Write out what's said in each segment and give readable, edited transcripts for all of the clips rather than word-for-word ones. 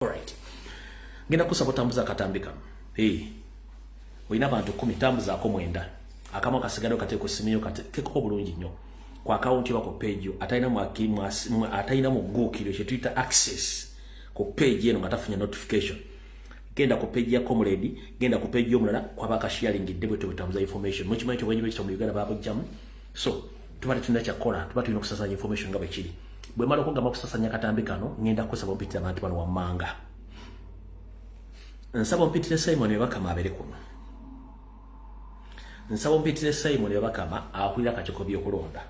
Alright. Ngenda kusaba tambuza katambika. Oyina abantu 10 tambuza ako mwenda. Akama kasigado kate ku simiyo kate keko bulungi nnyo. Kwa account yako page yo atayina mu atayina mu Google kye Twitter access ku page yeno ngatafunya notification. Genda ku page ya Comrade, genda ku page yo mulala kwa baka sharing debwe tambuza information. Much might wenye bicho mu Uganda babo jam. So, tubali tunda cha kola, tubali tuna kusasanya information ngaba chili. Bwe malo ko ngamba kusasanya katambika no, ngenda kusaba mpitira abantu bano wamanga. Nsaba mpitire Simon Bakama abere kuno. Nsaba mpitire Simon Bakama akulira kachoko byokulonda.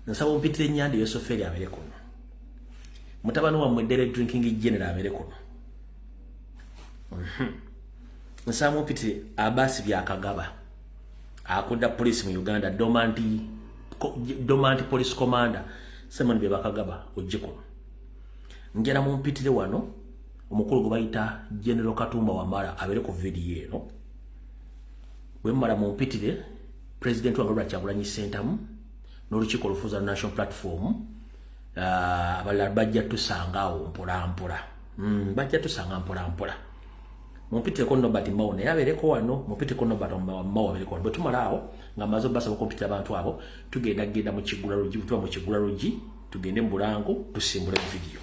Nsaba mpitire Nyandi Yosoferi abere kuno. Mutabano wa Mwendere drinking general abere kuno. Nsaba mpitire Abasi byakagaba. Akunda police mu Uganda Domanti police commander Simon Bakagaba ojiko. Ngera mu mpitire wano omukulu gubayita General Katumba Wamala abere ku video eno. Wemmala mu mpitire President wa Robert Kyagulanyi Ssentamu n'olukiiko olufuuza National Platform abalala bajja tusangaawo mpola. Bajja tusanga mpola. Mu mpitire ko Robert Mao naye abereko wano, mu mpitire ko Robert Mao abereko wano. Bwe tumalaawo nga mazo basa bakompitira abantu abo tugenda mu Kigula Lodge tugende mu Bulango tusimbule video.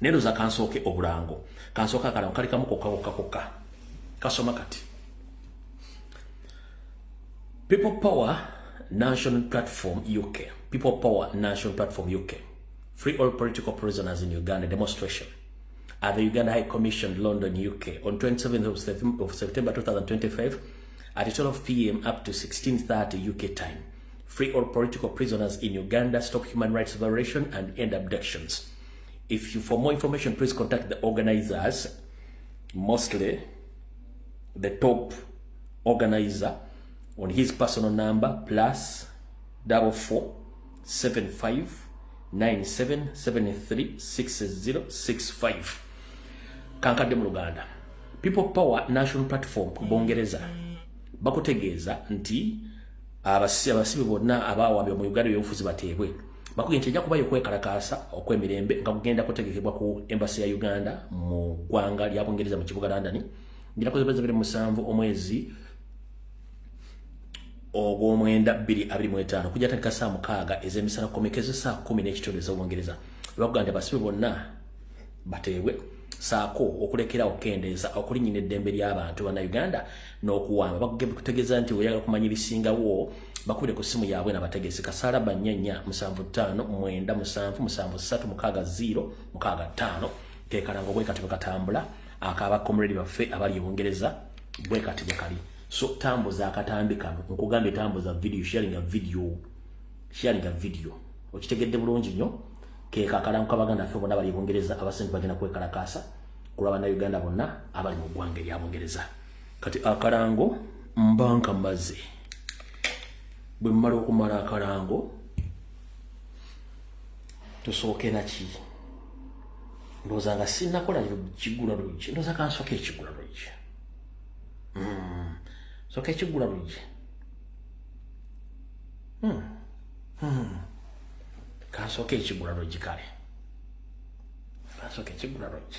Nero za kansoke obulango. Kansoka kala nkali kamu koka. Kasoma kati. People Power National Platform UK. People Power National Platform UK. Free all political prisoners in Uganda demonstration at the Uganda High Commission, London, UK on 27th of September 2025 at 12 p.m. up to 16:30 UK time. Free all political prisoners in Uganda, stop human rights violation and end abductions. For more information, please contact the organizers, mostly the top organizer, on his personal number +44 75 97 73 6065. Kankadde mu Luganda. People Power National Platform Bongereza bakutegeeza nti abasibe bonna abaawabya mu Uganda y'obufuzi bateebwe. Bakugenda ejja kubayo kwekalakaasa okwemirembe nga kugenda kutegekebwa ku embassy ya Uganda mu ggwanga lya Bungereza mu kibuga London. Ngira kuzibeza 27 omwezi ogw'omwenda 2025 kujja tandika saa 6 ez'emisana komekeze saa 10 n'ekitundu ez'Obungereza. Bagamba abasibe bonna bateebwe saako okulekera okendeeza okulinyina eddembe ly'abantu bana Uganda n'okuwamba. Bakutegeeza nti oyagala kumanya ebisingawo bakubire ku simu yaabwe n'abategesi kasaala banyanya 75 kekalanga bwekati bwekatambula akaba comrade baffe abali Bungereza bwekati bwekali. So tambuza akatambika nkugambye tambuza video sharing a video okitegedde bulungi nnyo kekakala nkabaganda ffe bonna bali Bungereza abasinga bagenda kwekalakaasa kulaba na Uganda bonna abali mu ggwanga lya Bungereza. Kati akalango mbanka mbaze bwe mmala okumala akalango tusooke naki ndowooza nga sinnakola Kigula Lodge ndowooza kansooke Kigula Lodge soke Kigula Lodge kansooke Kigula Lodge kale kansooke Kigula Lodge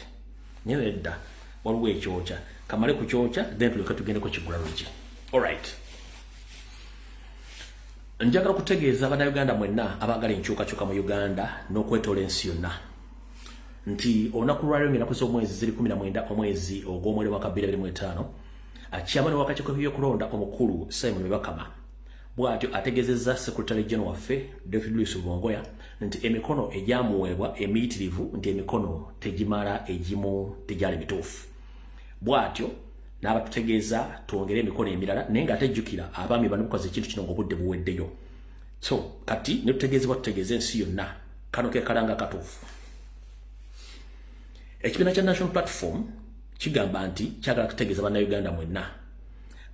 nyewe edda waliwo ekyokya kamale ku kyokya then tuleka tugende ku Kigula Lodge. Alright. Njagala kutegeeza Abannayuganda mwenna abagala enkyukakyuka mu Uganda n'okwetoola ensi yonna nti olunaku lwaliro ng'ennaku z'omwezi 19 omwezi ogw'omwezi wa 2025 chairman w'akakiiko k'ebyokulonda omukulu Simon Bakama bw'atyo ategeezezza Secretary General waffe David Louis Bongoya nti emikono egyamuweebwa emiyitirivu nti emikono tegimala egimu tegyali mituufu. Bw'atyo n'abatutegeeza twongere emikono emirala naye ng'atejjukira abaami bano bukoze ekintu kino ng'obudde buweddeyo. So kati ne tutegeezebwa tutegeeza ensi yonna kano ke kalanga katuufu. Ekibiina kya National Platform kigamba nti kyagala kutegeeza Bannayuganda mwenna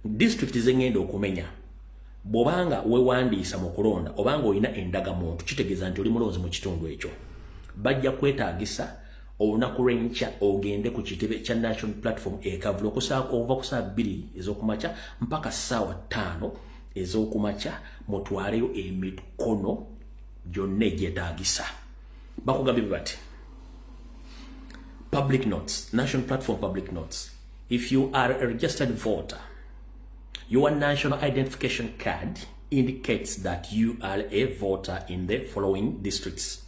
district z'engenda okumenya bw'obanga weewandiisa mu kulonda obanga olina endagamuntu kitegeeza nti oli mulonzi mu kitundu ekyo bajja kwetaagisa olunaku lw'enkya ogende ku kitebe kya National Platform ekavula okuva ku saa 2 ez'okumakya mpaka ssaawa 5 ez'okumakya mutwaleyo emikono gyonna egyetaagisa. Bakugambye bati public notes, national platform public notes. If you are a registered voter, your national identification card indicates that you are a voter in the following districts.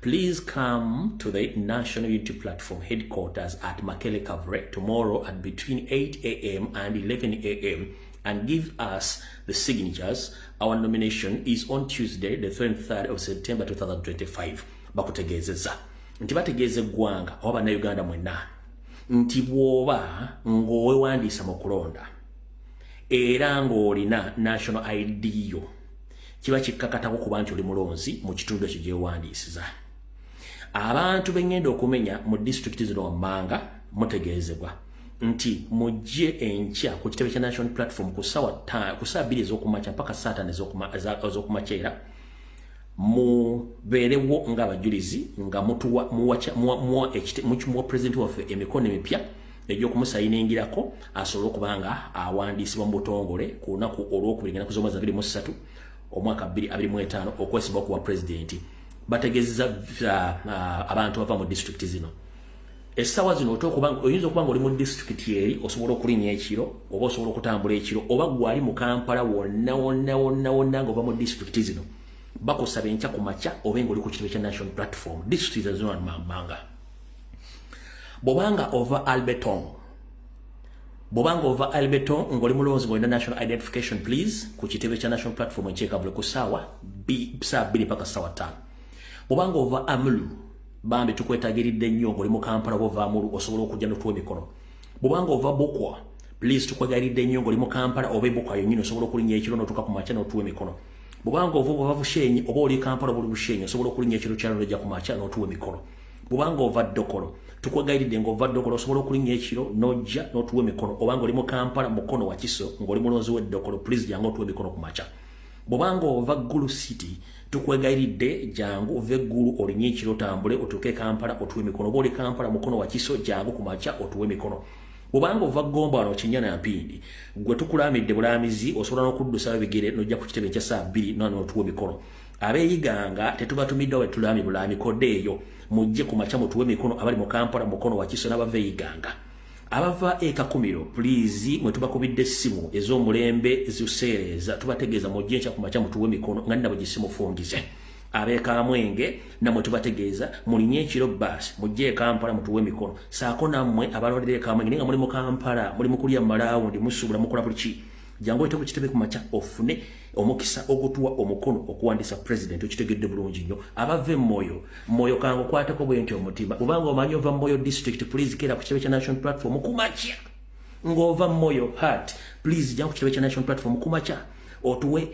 Please come to the National Unity Platform headquarters at Makele Kavre tomorrow at between 8 a.m. and 11 a.m. and give us the signatures. Our nomination is on Tuesday, the 23rd of September 2025. Bakutegezeza. Nti bategeze gwanga oba na Uganda mwena. Nti bwoba ngowe wandisa mu kulonda. Era ng'olina national ID yo. Kiba kikkakatako kuba nti oli mulonzi mu kitundu ekyo gye wandiisiza. Abantu bengenda okumenya mu district zino wammanga mutegeezebwa nti mujje enkya ku kitebe kya national platform ku ssaawa 2 ez'okumakya mpaka saa 5 ez'okumakyera mubeerewo ng'abajulizi nga muwa president waffe emikono emipya egy'okumusayiningirako asobole okuba nga awandiisibwa mu butongole ku lunaku olw'okubiri ngenda ku z'omwezi 23 omwaka 2025 okwesibwa kuwa president. Bategezeza abantu bava mu district zino. Essaawa zino oyinza okuba nga oli mu district eri osobola okulinnya ekiro oba osobola okutambula ekiro oba gwali mu Kampala wonna ng'ova mu district zino. Bakusaba enkya ku makya oba ng'oli ku kitebe kya national platform district zino wammanga. Bw'obanga ova Alberton ng'oli mulonzi ng'olina national identification please ku kitebe kya national platform ekyekavule ku ssaawa 2 mpaka ssaawa 5. Bw'obanga ova Amulu bambi tukwetagiridde nnyo ng'oli mu Kampala bw'ova Amulu osobola okujja n'otuwa emikono. Bw'obanga ova Bukwa please tukwegayiridde nnyo ng'oli mu Kampala oba Bukwa yonnyini osobola okulinnya ekiro n'otuuka ku makya n'otuwa emikono. Bw'obanga ova Bushenyi oba oli Kampala oba oli Bushenyi osobola okulinnya ekiro kyalo n'ojja ku makya n'otuwa emikono. Bw'obanga ova Dokolo tukwegayiridde ng'ova Dokolo osobola okulinnya ekiro n'ojja n'otuwa emikono. Obanga oli mu Kampala Mukono wa Kiso ng'oli mulonzi w'Eddokolo please jangu otuwa emikono ku makya. Bw'obanga ova Gulu City tukwegayiridde jangu ove Gulu olinnya ekiro otambule otuuke Kampala otuwe emikono. Oba oli Kampala Mukono wa Kiso jangu ku makya otuwe emikono. Bw'obanga ova Gomba wano Kinyana Mpindi gwe tukulamidde bulamizi osobola n'okuddusa bigere n'ojja ku kitebe kya saa 2 n'otuwa emikono. Abeeyiganga tetubatumiddwa we tulami bulami kodde eyo mujje ku makya mutuwe emikono abali mu Kampala Mukono wa Kiso n'abaveeyiganga. Abava Kakumiro please mwe tubakubidde essimu ez'omulembe ziseereza tubategeeza mujje enkya ku makya mutuwe emikono nga nabo gisimu fungize. Abeekamwenge namwe tubategeeza mulinnya ekiro basi mujje Kampala mutuwe emikono. Saako nammwe abalondera Ekamwenge nga muli mu Kampala muli mu kulya malawundi musuubula mukola buli ki jangu oyite ku kitebe ku makya ofune omukisa ogutuwa omukono okuwandiisa president okitegedde bulungi nnyo. Abave Moyo kangu kwatako bwe nti omutima. Bw'obanga omanyi ova Moyo district please kera ku kitebe kya national platform ku makya. Ng'ova Moyo Heart please jangu ku kitebe kya national platform ku makya otuwe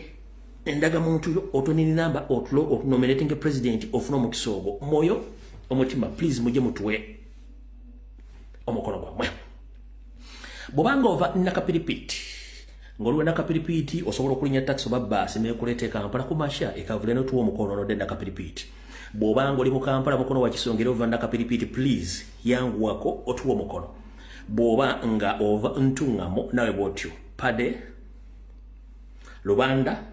endagamuntu yo otonini namba otulo nominating president ofuna omukisa ogwo. Moyo omutima please mujje mutuwe omukono gwammwe. Bw'obanga ova Nakapiripiti ng'oliwe Nakapiripiti osobola okulinnya taxi oba bbaasi n'ekuleeta Kampala ku makya ekavule n'otuwa omukono n'odde Nakapiripiti. Bw'obanga oli mu Kampala Mukono wa Kiso ng'era ova Nakapiripiti please yanguwako otuwa omukono. Bw'oba nga ova Ntuŋŋamo nawe bw'otyo Pade Lubanda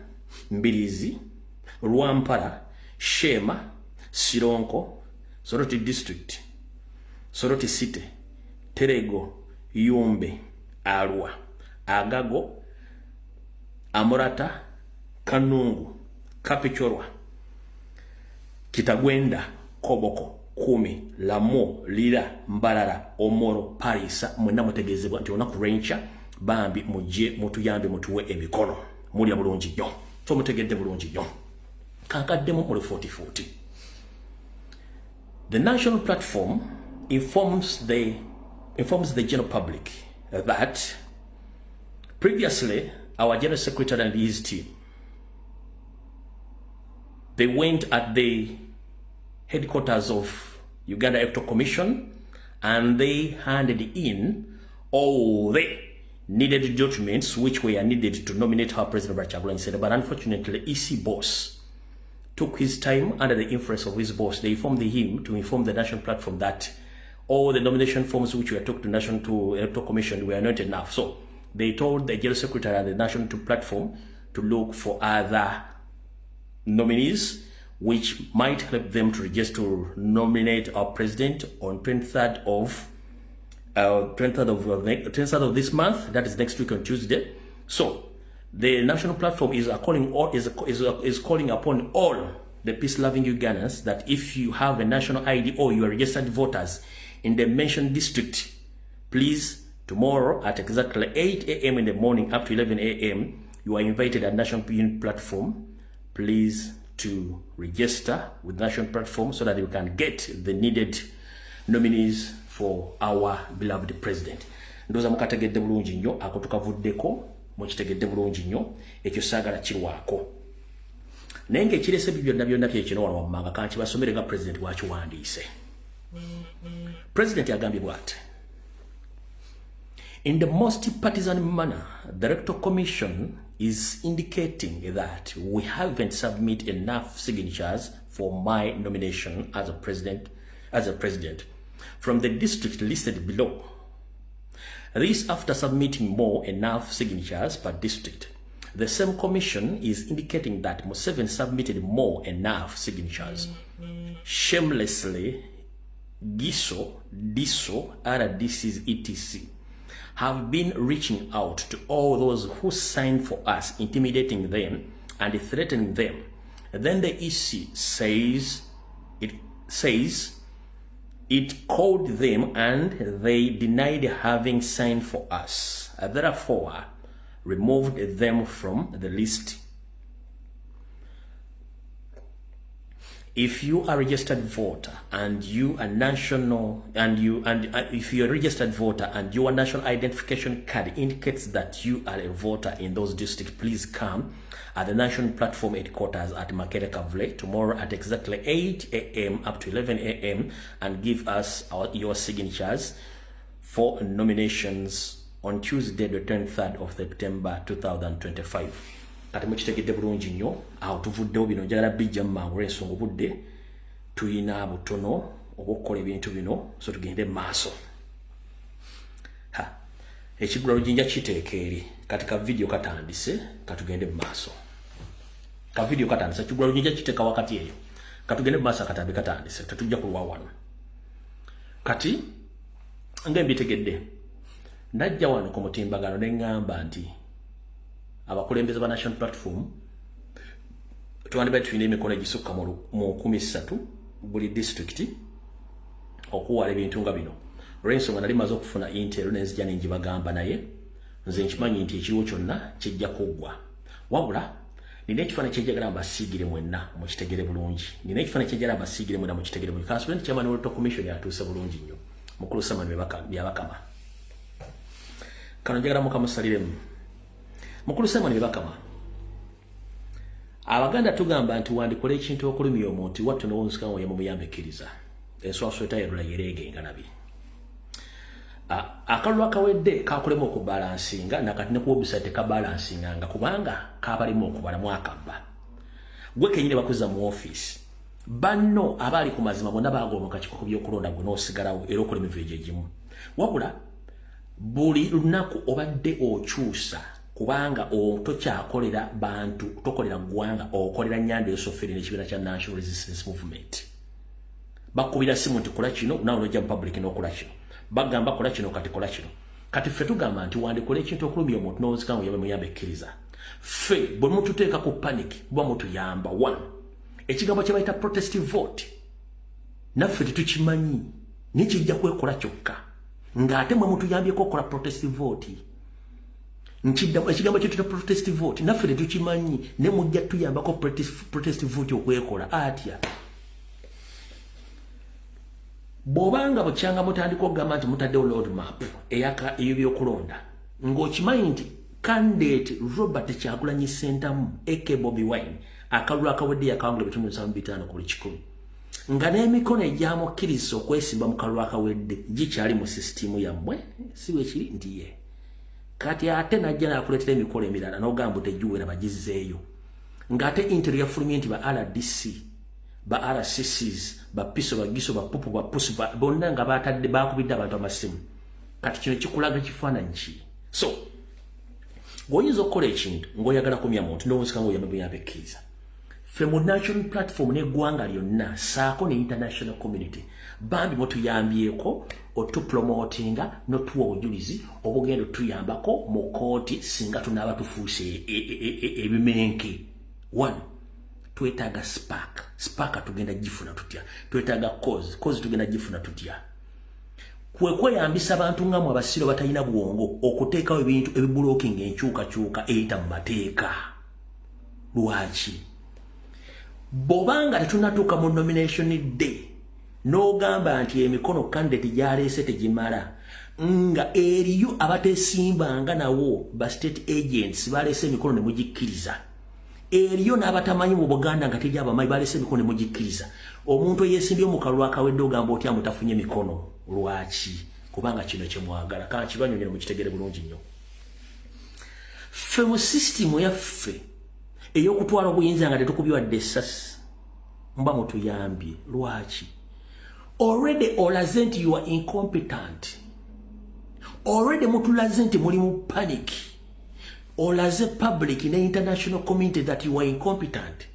Mbirizi Lwampala Shema Sironko Soroti district Soroti city Terego Yumbe Arua Agago Amorata Kanungu Kapichorwa Kitagwenda Koboko Kumi Lamo Lira Mbalala Omoro Parisa mwena mutegezebwa nti olunaku lw'enkya bambi mujje mutuyambe mutuwe emikono mulya bulungi nnyo so mutegedde bulungi nnyo kankaddemu muli 40-40. The national platform informs the general public that previously our General Secretary and his team, they went at the headquarters of Uganda Electoral Commission and they handed in all the needed documents which were needed to nominate our President Kyagulanyi. But unfortunately, EC boss took his time under the influence of his boss. They informed him to inform the national platform that all the nomination forms which were took to Electoral Commission were not enough. So they told the General Secretary and the national platform to look for other nominees which might help them to register to nominate our president on 23rd of this month. That is next week on Tuesday. So the national platform is calling upon all the peace-loving Ugandans that if you have a national ID or you are registered voters in the mentioned district, please, tomorrow at exactly 8 a.m. in the morning up to 11 a.m., you are invited at National Unity Platform, please, to register with National Platform so that you can get the needed nominees for our beloved president. Ndoza mukategedde bulungi nnyo ako tukavuddeko mukitegedde bulungi nnyo ekyo saagala kirwako. Naye ng'ekirese byonna bye kino wano wammanga kankibasomere nga president bw'akiwandiise. President agambye bw'ati: in the most partisan manner, the Electoral Commission is indicating that we haven't submitted enough signatures for my nomination as a president from the district listed below. This after submitting enough signatures per district. The same commission is indicating that Museveni submitted enough signatures. Shamelessly, Giso, Diso, RDCs, etc. have been reaching out to all those who signed for us, intimidating them and threatening them. Then the EC says it called them and they denied having signed for us. Therefore, removed them from the list. If you are a registered voter and you are if you're a registered voter and your national identification card indicates that you are a voter in those districts, please come at the National Platform headquarters at Makere Kavule tomorrow at exactly 8 a.m. up to 11 a.m. and give us your signatures for nominations on Tuesday, the 23rd of September 2025. Kati mukitegedde bulungi nnyo awo tuvuddewo bino njagala bijja mu mangu olw'ensonga obudde tuyina butono obw'okukola ebintu bino so tugende mu maaso. Ekiggulalo jinja kiteeka eri kati ka video katandise katugende mu maaso. Ka video katandise ekiggulalo jinja kiteeka wakati eyo katugende mu maaso akatambi katandise tetujja kulwa wano. Kati nga mbitegedde najja wano ku mutimbagano ne ngamba nti abakulembeze ba National Platform twandibadde tulina emikono egisukka mu 13 buli district okuwala ebintu nga bino. Olw'ensonga nali maze okufuna intero nenzija nenjibagamba naye nze nkimanyi nti ekiriwo kyonna kijja kuggwa. Wabula nina ekifaananyi kyenjagala mbasiigire mwenna mukitegere bulungi. Nina ekifaananyi kyenjagala mbasiigire mwenna mukitegere bulungi. Kansulant Chairman Electoral Commission yatuuse bulungi nnyo. Mukulu Samani byabakama. Kano njagala mukamusaliremu. Mukulu Samani byabakama. Abaganda tugamba nti wandikola ekintu okulumya omuntu wattu n'owunzikawo yamumuyambikiriza. Enswasweta yerula yerege nga nabi. Akalulu akawedde kakulema okubalansinga nakati ne ku website tekabalansinga nga kubanga kabalimu okubalamu akabba. Gwe kenyine bakuza mu office. Banno abali ku mazima bonna bagomoka kiko by'okulonda gwe n'osigalawo era okola emiveejo egimu. Wabula buli lunaku obadde okyusa kubanga tokyakolera bantu tokolera ggwanga okolera nnyanda esoferi n'ekibiina kya National Resistance Movement. Bakubira simu nti kola kino nawe n'ojja mu public n'okola kino. Bagamba kola kino kati kola kino. Kati ffe tugamba nti wandikola ekintu okulumya omuntu n'owunzikawo yamuyambikiriza. Ffe bwe mututeeka ku panic buba mutuyamba. One, ekigambo kye bayita protest vote naffe tetukimanyi nikijja kwekola kyokka ng'ate mwe mutuyambyeko okola protest vote. Ekigambo kye tuyita protest vote naffe tetukimanyi ne mujja tuyambako protest vote okwekola atya. Bw'obanga bukyanga mutandika okugamba nti mutaddewo roadmap ey'ebyokulonda ng'okimanyi nti candidate Robert Kyagulanyi Ssentamu aka Bobi Wine akalulu akawedde yakawangula $75 ku buli 100 nga n'emikono egyamukkiriza okwesimba mu kalulu akawedde gikyali mu sisitimu yammwe si bwe kiri nti ye kati ate najja n'akuleetera emikolo emirala n'ogamba tegiwera bagizzeeyo ng'ate intero yafulumye nti ba RDC ba RCCs ba piso ba giso ba pupu ba pusu bonna nga batadde bakubidde abantu amasimu. Kati kino kikulaga kifaananyi ki. So ng'oyinza okukola ekintu ng'oyagala kumya muntu n'owunzika ng'oyambekiriza. ffe mu national platform n'eggwanga lyonna saako ne international community bambi mutuyambyeko otupromotinga notuwa obujulizi obugenda otuyambako mu kooti singa tunaaba tufuuse ebimenke. 1 twetaaga spark tugenda gifuna tutya, twetaaga cause tugenda gifuna tutya. Kwe kweyambisa abantu ngamu abasiro batalina bwongo okuteekawo ebintu ebibulookinga enkyukakyuka eyita mu mateeka. Lwaki? Bobanga tetunatuuka mu nomination day n'ogamba nti emikono candidate gyaleese tegimala nga eriyo abatesimbanga nawo ba state agents baleese emikono ne mugikkiriza, eriyo n'abatamanyi mu Buganda nga tejja abamanyi baleese emikono ne mugikkiriza, omuntu eyeesimbye mu kalulu akawedde ogamba otya mutafunye mikono. Lwaki? Kubanga kino kye mwagala. Kanti kibanyonyera mukitegere bulungi nnyo. Ffe mu system yaffe ey'okutwala obuyinza nga tetukubyiwadde essasi mba mutuyambye. Lwaki? Already olaze nti you are incompetent. Already mutulaze nti muli mu panic. Olaze public ne international community that you are incompetent.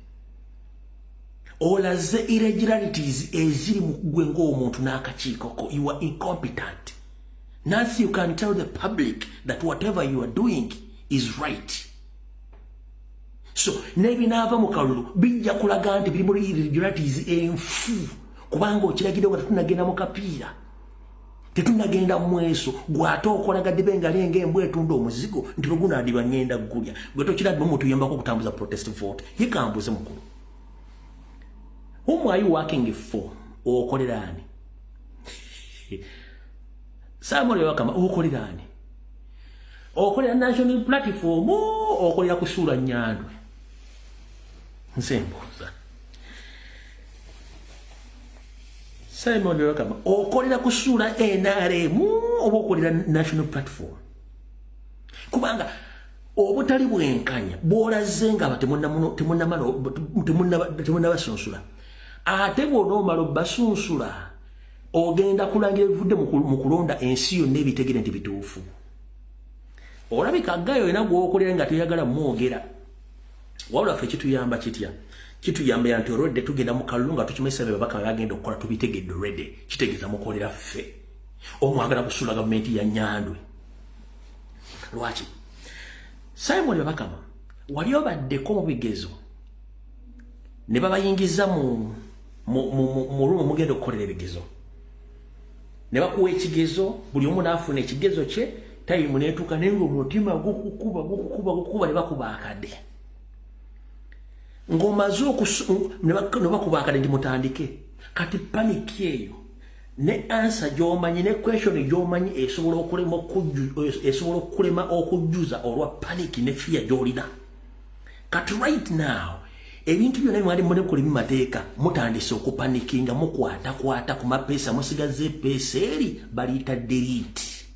Olaze irregularities eziri mu gwe ng'omuntu n'akakiiko. You are incompetent. Now you can tell the public that whatever you are doing is right. So nebinaava mu kalulu bijja kulaga nti biri mu irregularities enfu. Kubanga okiragidde nga tetunagenda mu kapiira, tetunagenda mu mweso, gw'ate okolagadde bengali ng'embwa etunda omuzigo nti lugunaadiba ngenda ggulya, gwe tokiradde mu tuyambako okutambuza protest vote. Yikambuze mukulu. Whom are you working for? Okolera ani? Samuel Wakama okolera ani? Okolera national platform okolera kusuula Nyandwe? Nsembuuza. Simon Wakama okolera kusuula NRM oba okolera national platform? Kubanga obutali bwenkanya bw'olaze nga temunnabasunsula, ate bw'onoomala obbasunsula ogenda kulangira ebivudde mu kulonda ensi yonna ebitegere nti bituufu. Olabika gayo yonna gw'okolera nga toyagala mwogera. Wabula ffe kituyamba kitya? Kituyamba ya nti olwedde tugenda mu kalulu nga tukimanyisa babaka bagenda okukola tubitegedde olwedde. Kitegeeza mukolera ffe omwagala kusuula gavumenti ya Nyandwe. Lwaki? Simon Bakama wali obaddeko mu bigezo ne babayingiza mu lumu mugenda okukolera ebigezo, ne bakuwa ekigezo, buli omu n'afuna ekigezo kye, tayimu neetuuka naye ng'omutima gukukuba ne bakuba akadde. Ng'omaze ne bakuba akadde ndi mutandike. Kati paniki eyo ne answer gy'omanyi ne question gy'omanyi esobola okulema okujjuza olwa paniki ne fear gy'olina. Kati right now ebintu byonna mwali munekola bimateeka mutandise okupanikinga mukwata ku mapeesa musigaze peesa eri baliyita delete.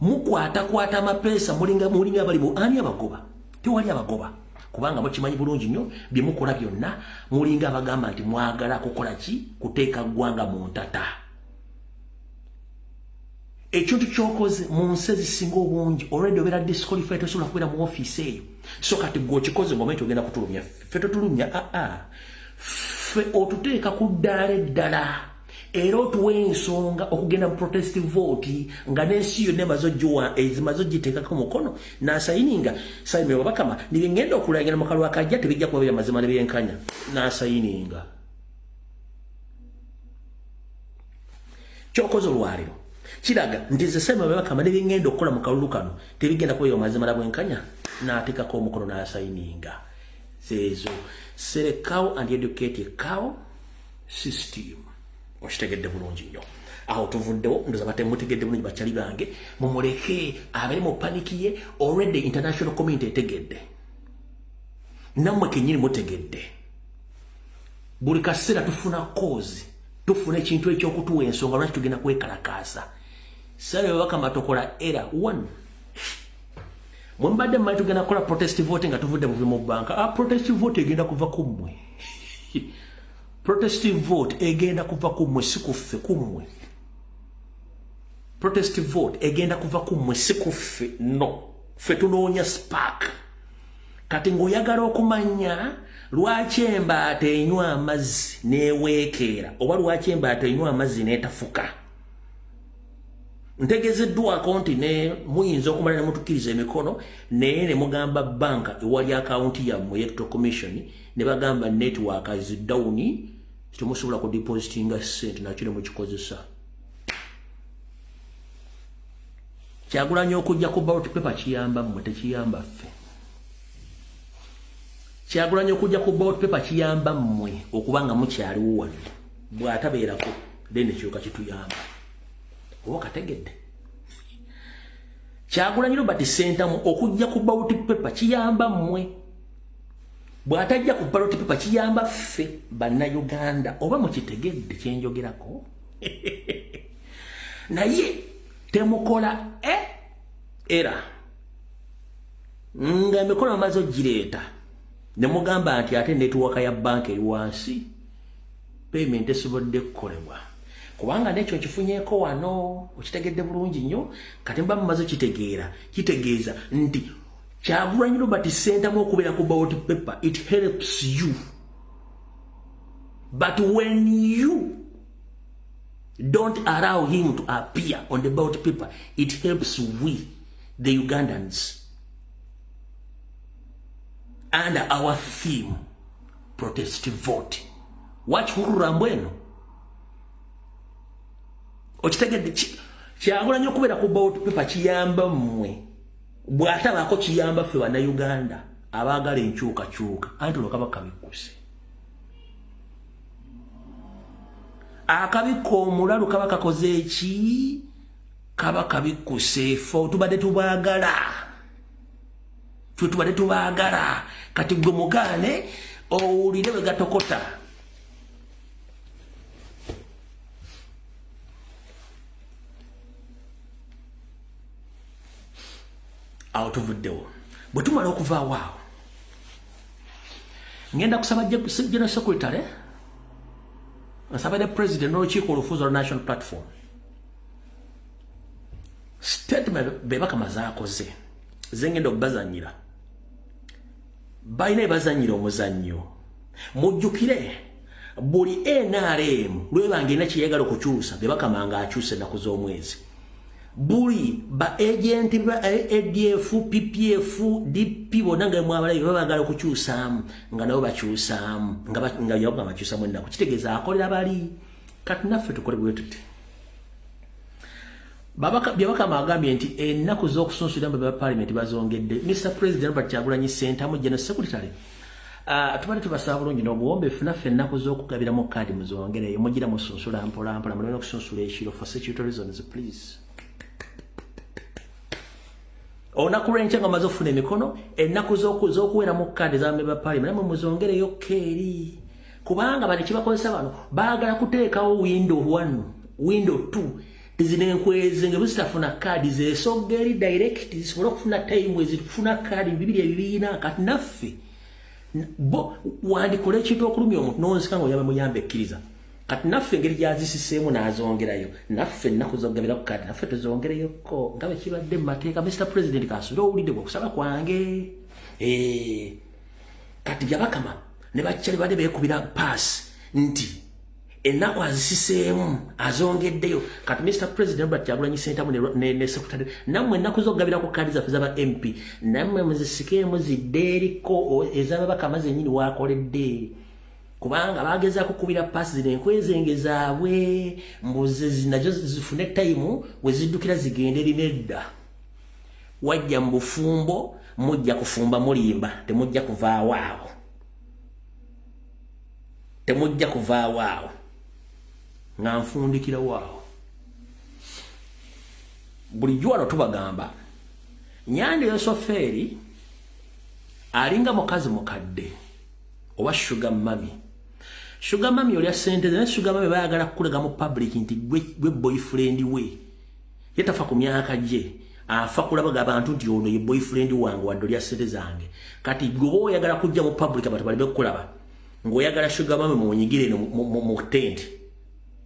Mukwata amapeesa mulinga bali mu ani abagoba. Tewali abagoba. Kubanga mukimanyi bulungi nnyo bye mukola byonna mulinga abagamba nti mwagala kukola ki? Kuteeka ggwanga mu ntata. Ekintu kyokoze mu nsi ezisinga obungi already obeera disqualified, tosobola kubeera mu ofiisi eyo. So kati gw'okikoze ng'omanyite ogenda kutulumya. Ffe totulumya, ffe otuteeka ku ddaala eddala era otuwa ensonga okugenda mu protest vote nga n'ensi yonna emaze ogiteekako mukono n'asayininga. Simon Bakama nibye ngenda okulangira mu kalulu akajja tebijja kuba bya mazima ne byenkanya n'asayininga. Kyokoze olwaliro kiraga nti ze Simon Bakama ne bye ngenda okukola mu kalulu kano tebigenda kuba bya mazima na bwenkanya n'ateekako omukono n'asayininga. Zeezo Select and Educate Cow System. Oshitegedde bulungi nnyo. Aho tuvuddewo ndoza bate mutegedde bulungi bakyali bange mumuleke abali mu paniki ye. Already international community etegedde, nammwe kenyini mutegedde. Buli kaseera tufuna cause, tufuna ekintu ekyokutuwa ensonga lwaki tugenda kwekalakaasa. Sale Bakama tokola era 1 mwembadde mmanyi tugenda kukola protest vote nga tuvudde buvi mu banka. Protest vote egenda kuva kummwe. Protest vote egenda kuva kummwe si kuffe kummwe. Protest vote egenda kuva kummwe si kuffe. No, ffe tunoonya spark. Kati ng'oyagala okumanya lwaki embaata enywa amazzi neweekeera oba lwaki embaata enywa amazzi neetafuka ntegezeddwako nti ne muyinza okumala ne mutukkiriza emikono naye ne mugamba banka ewali akawunti yammwe electoral commission ne bagamba network is down temusobola kudepositinga sente nakyo ne mukikozesa Kyagulanyi okujja ku ballot paper kiyamba mmwe tekiyamba ffe Kyagulanyi okujja ku ballot paper kiyamba mmwe okubanga mukyaliwo wano bw'atabeerako then ekyoka kituyamba oba kategedde Kyagulanyi Robert Ssentamu okujja ku ballot paper kiyamba mmwe bw'atajja ku ballot paper kiyamba ffe bannayuganda oba mukitegedde kyenjogerako naye temukola era nga emikono amaze ogireeta ne mugamba nti ate netiwaka ya banka eri wansi payment esobodde kukolebwa kubanga nekyo kifunyeeko wano okitegedde bulungi nnyo kati mba mumaze okitegeera kitegeeza nti Kyagulanyi Robert Ssentamu okubeera ku ballot paper it helps you but when you don't allow him to appear on the ballot paper it helps we the Ugandans under our theme protest vote watch Rurambo eno okitegedde Kyagulanyi okubeera ku ballot paper kiyamba mmwe bw'atabaako kiyamba ffe bannayuganda abaagala enkyukakyuka anti olwo kaba kabikkuse akabikka omulalu kaba kakoze eki kaba kabikkuse ffe tubadde tubaagala kati gwe mugaane owulire bwe gatokota awo tuvuddewo bwe tumala okuvaawo awo ngenda kusaba General Secretary nsaba ne President n'olukiiko olufuuza lwa National Platform statement bebakama zaakoze zengenda okubazanyira balina ebazanyira omuzannyo mujjukire buli NRM lwebanga erina kyeyagala okukyusa bebakama nga akyusa ennaku z'omwezi buli ba agent ba ADF PPF DP bonna nga mwabalayo babagala okukyusaamu nga nabo bakyusaamu nga yabanga bakyusaamu ennaku kitegeeza akolera bali kati naffe tukole bwe tuti byabakama agambye nti ennaku z'okusunsulira mu parliament bazongedde Mr. President Robert Kyagulanyi Ssentamu General Secretary tubale tubasaba bulungi n'obuwombeefu naffe ennaku z'okugabiramu kaadi muzongereyo mugira musunsula mpola mpola mulina okusunsula ekiro for security reasons please onaku lw'enkya nga maze okufuna emikono ennaku z'okuwera mu kaadi z'amemba parliament namwe muzongereyo keeri kubanga bali kibakozesa bano baagala kuteekawo window 1 window 2 tizina enkwezi nga buzitafuna kaadi zeesogga eri direct zisobole okufuna time ezifuna kaadi bibiri ebibiina kati naffe bo wandikola ekintu okulumya omuntu n'onzika nga oyamba muyamba ekkiriza kati naffe engeri gyazisiseemu n'azongerayo naffe ennaku zogabira ku kaadi naffe tuzongereyoko nga bwe kibadde mu mateeka Mr. President kasula owulidde bwe okusaba kwange kati byabakama ne bakyali badde beekubira paasi nti ennaku azisiseemu azongeddeyo kati Mr. President Robert Kyagulanyi Ssentamu ne Secretary nammwe ennaku zogabira ku kaadi zaffe z'aba MP nammwe muzisikeemu zidde eriko ez'ababakama zennyini waakoledde kubanga bagezaako kukubira paasi zino enkwezenge zaabwe mbuze nazo zifune tayimu we ziddukira zigende rinedda wajja mu bufumbo mujja kufumba mulimba temujja kuvaawo awo nga nfundikirawo awo bulijjo wano tubagamba Nyande Yosoferi alinga mukazi mukadde oba Sugar Mami oli asente ne Sugar Mami bayagala kulega mu public nti gwe boyfriend we yetafa ku myaka gye afa kulabaga abantu nti ono ye boyfriend wange wadde ya sente zange kati gwe oyagala kujja mu public abantu bali bekulaba ngoyagala Sugar Mami munyigire mu tent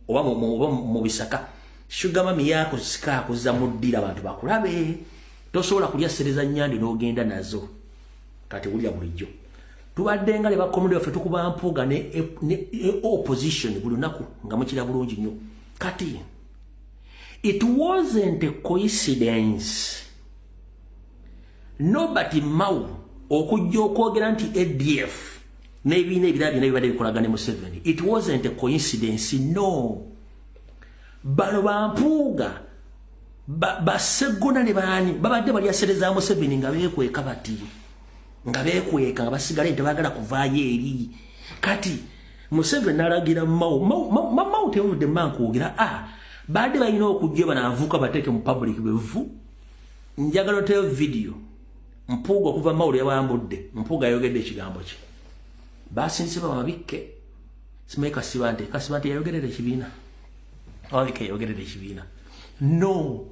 oba mu bisaka Sugar Mami yako sika kuza muddira abantu bakulabe tosobola kulya sente za Nyande n'ogenda nazo kati ulya bulijjo tubadde nga leba community waffe tukuba mpuuga ne opposition buli lunaku nga mukira bulungi nnyo. Kati it wasn't a coincidence nobody Mau okujja okwogera nti ADF n'ebibiina ebirala byonna bibadde bikolagane mu Museveni. It wasn't a coincidence, no. Bano bampuuga basegona ne baani babadde bali asereza Museveni nga beekweka bati nga beekweka nga basigala tebagala kuvaayo eri. Kati Museveni n'alagira Mau tevudde mankuugira badde balina okujja banaavuuka bateeke mu public bevu. Njagala oteyo video mpuuga okuva Mau yabambudde mpuuga ayogedde ekigambo kye basinze bamabikke simanyi Kasiba nti yayogerera ekibiina awabike yayogerera ekibiina no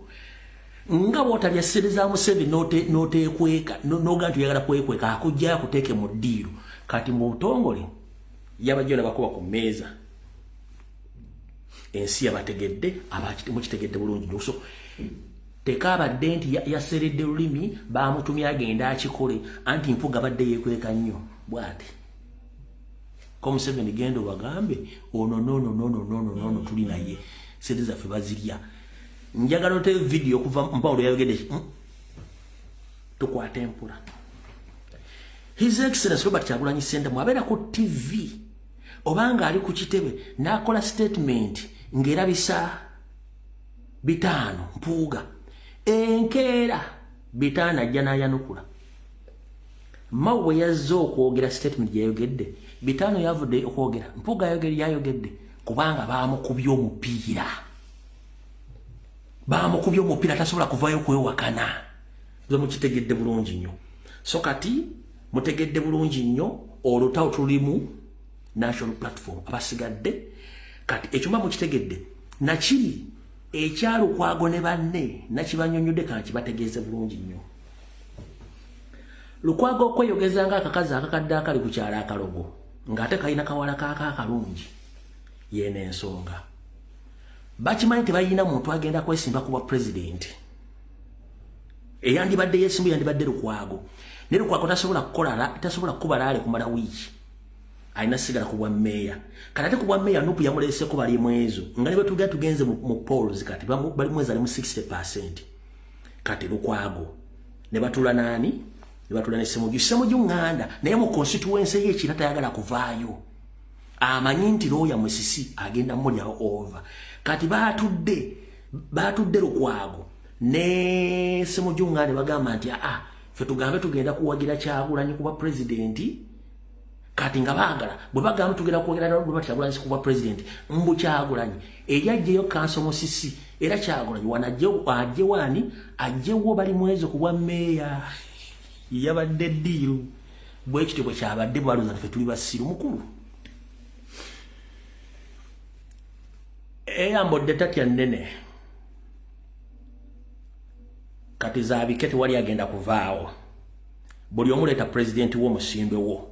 nga bw'otali asereza Museveni n'oteekweka n'oga nti oyagala kwekweka akujja akuteeke mu ddiiro. Kati mu butongole yabajja nabakuba ku mmeeza ensi yabategedde mukitegedde bulungi nnyo. So tekabadde nti yaseredde lulimi bamutumye agenda akikole anti mpuga badde yeekweka nnyo bw'ati ko Museveni genda obagambe no tuli naye sente zaffe bazirya. Njagala oteyo video okuva Mpawulo yayogedde tukwate mpula. His Excellency Robert Kyagulanyi Ssentamu abeera ku TV obanga ali ku kitebe n'akola statement ng'erabisa 5 mpuuga enkeera 5 ajja n'ayanukula. Mau bwe yazze okwogera statement yayogedde 5 yavudde okwogera mpuuga yayogedde kubanga baamukubye omupiira tasobola kuvaayo kwewakana. Ze mukitegedde bulungi nnyo. So kati mutegedde bulungi nnyo olutawo tulimu national platform abasigadde kati ekyuma mukitegedde nakiri ekyalukwago ne banne nakibanyonyodde kanti bategeeze bulungi nnyo. Lukwago okweyogeza nga akakazi akakadde akali ku kyalo akalogo ng'ate kalina kawala akalungi yeena ensonga. Bakimanyi tebalina muntu agenda kwesimba kuba president eyandibadde yesimbu yandibadde Lukwago ne Lukwago tasobola kuba laale kumala wiiki alina sigala kubwa meya. Kati ate kubwa meya Nupu yamuleeseko bali mwezo nga ne bwe tugenze mu polls kati bali mwezi ali mu 60%. Kati Lukwago ne batula nani ne batula ne Ssemujju nganda naye mu constituency ye ekira tayagala kuvaayo amanyi nti looya Musisi agenda mulyawo over. Kati batudde Lukwago ne Ssemujju nganda bagamba nti ffe tugambe tugenda kuwagira Kyagulanyi kuba presidenti. Kati nga baagala bwe bagamba tugenda kuwagira Robert Kyagulanyi kuba presidenti mbu Kyagulanyi eyajjeyo kanso Musisi era Kyagulanyi ajje wani ajjewo bali mwezo kuba meya yabadde ddiiru bwe kityo bwe kyabadde baluza ffe tuli basiru mukulu. Eyambodde tatya nnene kati zaabike tewali agenda kuvaawo. Buli omuleeta president w'omusimbe wo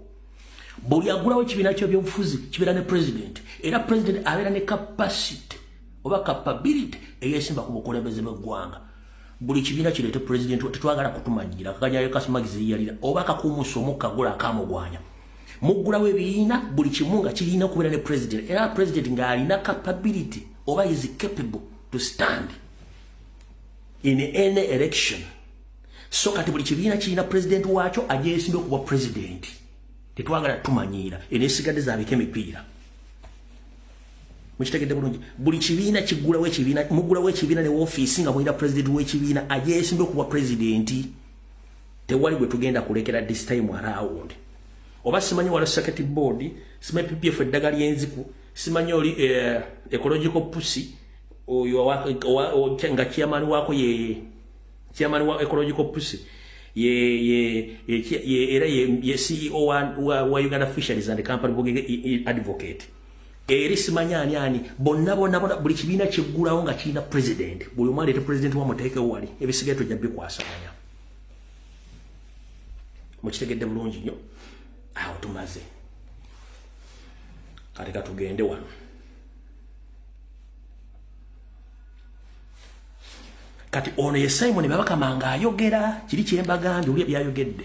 buli agulawo ekibiina ky'ebyobufuzi kibeera ne president era president abeera ne capacity oba capability eyesimba ku bukulembeze bw'eggwanga. Buli kibiina kireete president tetwagala kutumanyira kakanyayo kasimagizi yalira oba kakumusa omukagula akamugwanya muggulawo ebibiina buli kimu nga kirina okubeera ne president era president ng'alina capability oba is capable to stand in any election. So kati buli kibiina kirina president waakyo ajeesimbe okuba president tetwagala tumanyiira enesigadde zaabika emipiira mukitegedde bulungi. Buli kibiina muggulawo ekibiina ne woofiisi nga mulina president w'ekibiina ajeesimbe okuba president. Tewali gwe tugenda kulekera this time around. Oba simanyi wala security board simanyi PPF eddagala ly'enziku simanyi oli ecological pussy oyo nga chairman waako chairman wa ecological pussy era ye CEO wa Uganda Fisheries and Company Advocate eri simanyi ani bonna buli kibiina kyeggulawo nga kirina president buli omu aleete president wamuteekewo wali ebisigaye tojja bikwasaganya. Mukitegedde bulungi nnyo. Awo tumaze kati katugende wano. Kati ono ye Simon Babakamanga ayogera kiri kyembagambye oli byayogedde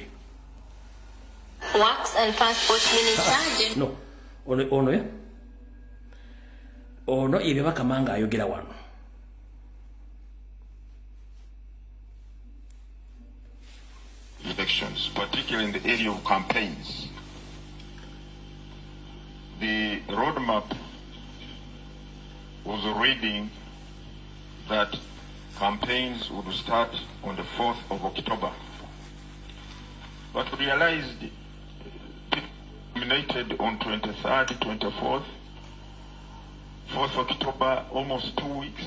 Works and Transport Minister. No. Ono ebyo bakamanga ayogera wano. Elections, particularly in the area of campaigns. The roadmap was reading that campaigns would start on the 4th of October. But we realized people nominated on 23rd, 24th, 4th October, almost 2 weeks.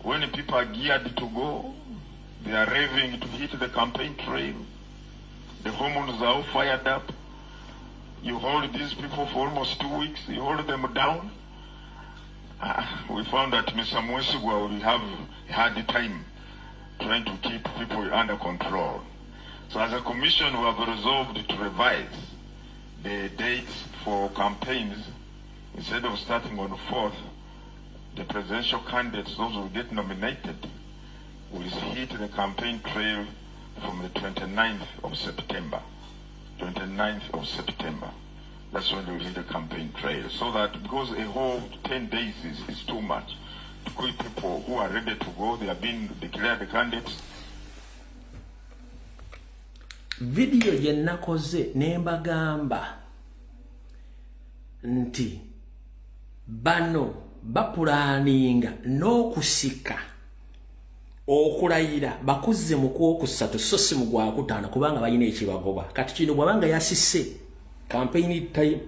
When people are geared to go, they are raving to hit the campaign trail. The hormones are all fired up. You hold these people for almost 2 weeks. You hold them down. We found that Mr. Mwesigwa will have a hard time trying to keep people under control. So as a commission, we have resolved to revise the dates for campaigns. Instead of starting on the 4th, the presidential candidates, those who get nominated, will hit the campaign trail from the 29th of September. 29th of September. That's when we hit the campaign trail. So that because a whole 10 days is too much to quit people who are ready to go, they are being declared the candidates. Video yenakoze nembagamba nti bano bapulaninga n'okusika okulayira bakuze mu kwokusatu so si mu gwakutaano kubanga balina ekibagoba kati kino bwabanga yasise campaign time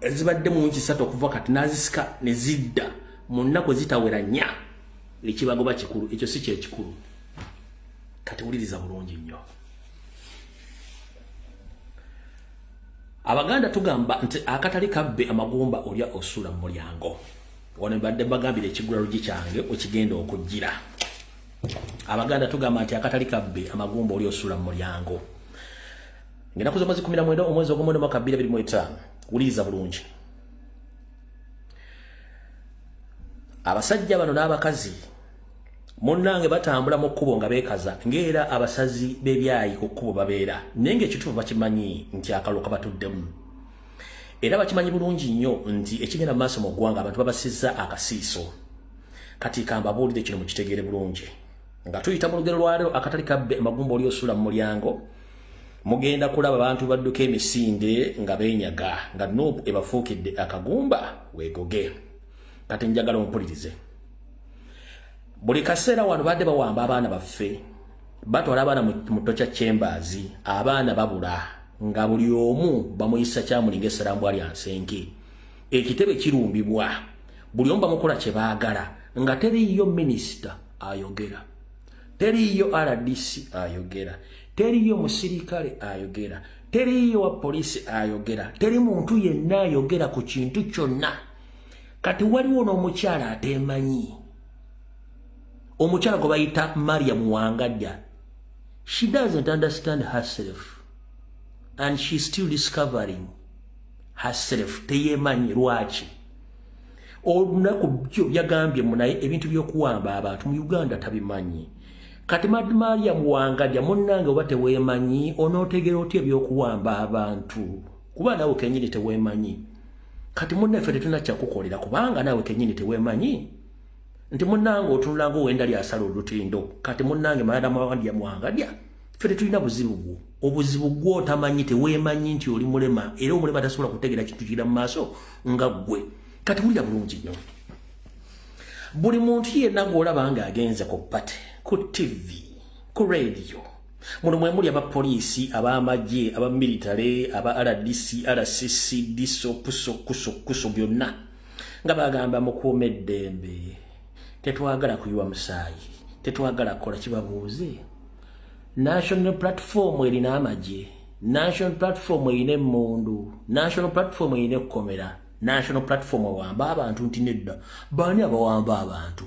ezibadde mu nchi 3 okuva kati nazisika ne zidda mu nnako zitawera nya ekibagoba kikulu ekyo si kye kikulu kati uliriza bulungi nnyo. Abaganda tugamba nti akatali kabbe amagumba olya osula mu mulyango. Wone badde bagambira ekigula lugi kyange okigenda okujjira. Abaganda tugamba nti akatali kabbe amagumba olya osula mu mulyango. Ngenda kuza mwezi 17 omwezi ogw'omwenda mwaka 2025. Uliriza bulungi. Abasajja bano n'abakazi munnange batambula mu kkubo nga beekaza ng'era abasazi b'ebyayi ku kkubo babeera nenge ekituufu bakimanyi nti akaloka batuddemu era bakimanyi bulungi nnyo nti ekigenda maaso mu ggwanga abantu babasizza akasiiso kati kambabuulire kino mukitegeere bulungi nga tuyita mu lugero lwalero akatali kabbe amagumba oli osula mu mulyango mugenda kulaba abantu badduka emisinde nga beenyaga nga Nuupu ebafuukidde akagumba weegoge kati njagala ompulirize. Buli kaseera wano badde bawamba abaana baffe batwala abaana mu tocha chambers abaana babula nga buli omu bamuyisa kyamulinga essalambwa lya nsenke ekitebe kirumbibwa buli omu bamukola kye baagala nga teriiyo minisita ayogera teriiyo RDC ayogera teriiyo musirikale ayogera teriiyo wa polisi ayogera teri muntu yenna ayogera ku kintu kyonna kati waliwo n'omukyala atemanyi omukyala gwe bayita Mariam Wangadya. She doesn't understand herself and she's still discovering herself. Teyemanyi lwaki olunaku byo byagambye munaye ebintu by'okuwamba abantu mu Uganda tabimanyi kati Mariam Wangadya munnange oba teweemanyi onootegera otya by'okuwamba abantu kuba naawe kenyini teweemanyi kati munnaffe tetulina kyakukolera kubanga naawe kenyini teweemanyi nti munnange otunula ng'owenda lyasala olutindo kati munnange Mariam Wangadya ffe tetulina buzibu bwo obuzibu gw'otamanyi teweemanyi nti oli mulema era omulema tasobola kutegeera kintu kira mu maaso nga ggwe kati wulira bulungi nnyo buli muntu yenna ng'olaba ng'agenze ku pate ku TV ku radio muno mwe muli abapoliisi ab'amagye abamilitale aba RDC RCC diso kuso byonna nga bagamba mukuume eddembe tetwagala kuyiwa musaayi tetwagala kukola kibabuuze. National platform erina amagye national platform erina emmundu national platform erina ekkomera national platform awamba abantu nti nedda baani abawamba abantu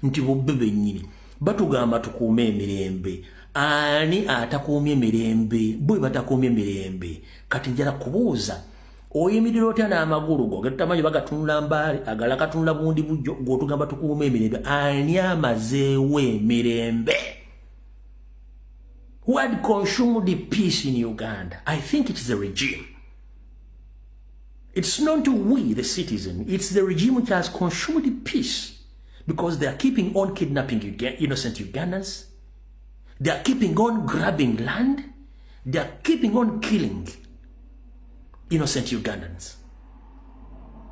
nti bubbe bennyini batugamba tukuume emirembe ani atakuumye emirembe bwe batakuumye emirembe kati njala kubuuza oyimirira otya n'amagulu go getutamanyi bagatunula mbaale agala katunula bundi bujjo gw'otugamba tukuume emirembe ani amazeewo emirembe? who had consumed the peace in Uganda. I think it's the regime. It's not we, the citizen. It's the regime which has consumed the peace because they are keeping on kidnapping innocent Ugandans. They are keeping on grabbing land. They are keeping on killing innocent Ugandans.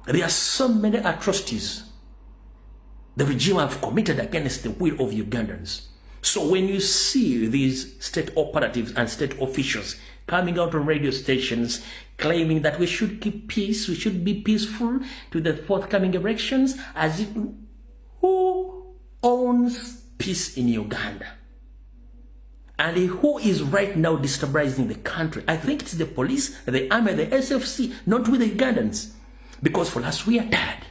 There are so many atrocities the regime have committed against the will of Ugandans. So when you see these state operatives and state officials coming out on radio stations claiming that we should keep peace, we should be peaceful to the forthcoming elections, as if who owns peace in Uganda? And who is right now destabilizing the country? I think it's the police, the army, the SFC, not with the Ugandans. Because for us, we are tired.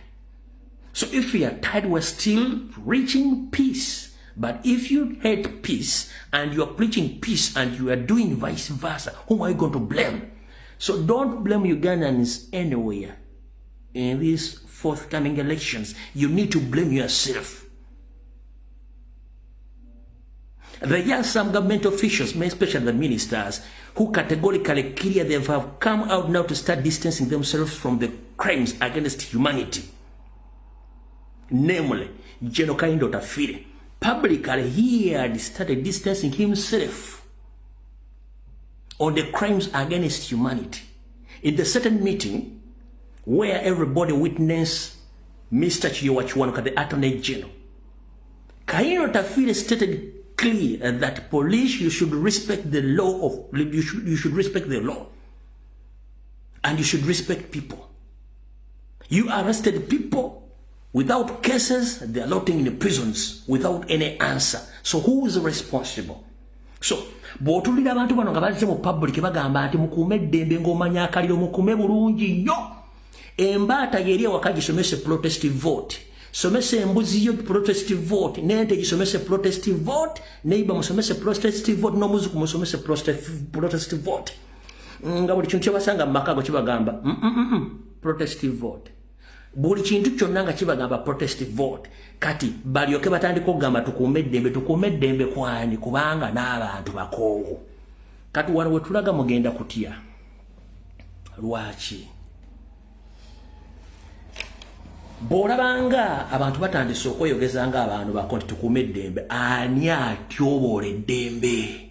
So if we are tired, we're still reaching peace. But if you hate peace and you are preaching peace and you are doing vice versa, who are you going to blame? So don't blame Ugandans anywhere in these forthcoming elections. You need to blame yourself. There are some government officials, especially the ministers, who categorically clear they have come out now to start distancing themselves from the crimes against humanity. Namely, General Kaindo Tafire. Publicly, he had started distancing himself on the crimes against humanity. In the certain meeting where everybody witnessed Mr. Chiyowa Kiwanuka, the Attorney General, Kaindo Tafire stated clear that police, you should respect the law you should respect the law, and you should respect people. You arrested people without cases, they are rotting in the prisons without any answer. So who is responsible? So bw'otulira abantu bano nga bazze mu public bagamba nti mukuume eddembe ng'omanya akaliro mukuume bulungi nnyo. Embaata yeri ewaka gisomese protest vote. Somese embuzi yo protest vote, nente gisomese protest vote, neighbor musomese protest vote, no muzuku musomese protest vote. Nga buli kintu kyabasanga mu maka go kibagamba protest vote. Buli kintu kyonna nga kibagamba protest vote. Kati balyoke batandika okugamba tukuume eddembe kwani kubanga n'abantu bakoowu. Kati wano we tulaga mugenda kutya. Lwaki? Bw'olabanga abantu batandise okweyogeza nga abantu bako nti tukuume eddembe, ani atyoboola eddembe?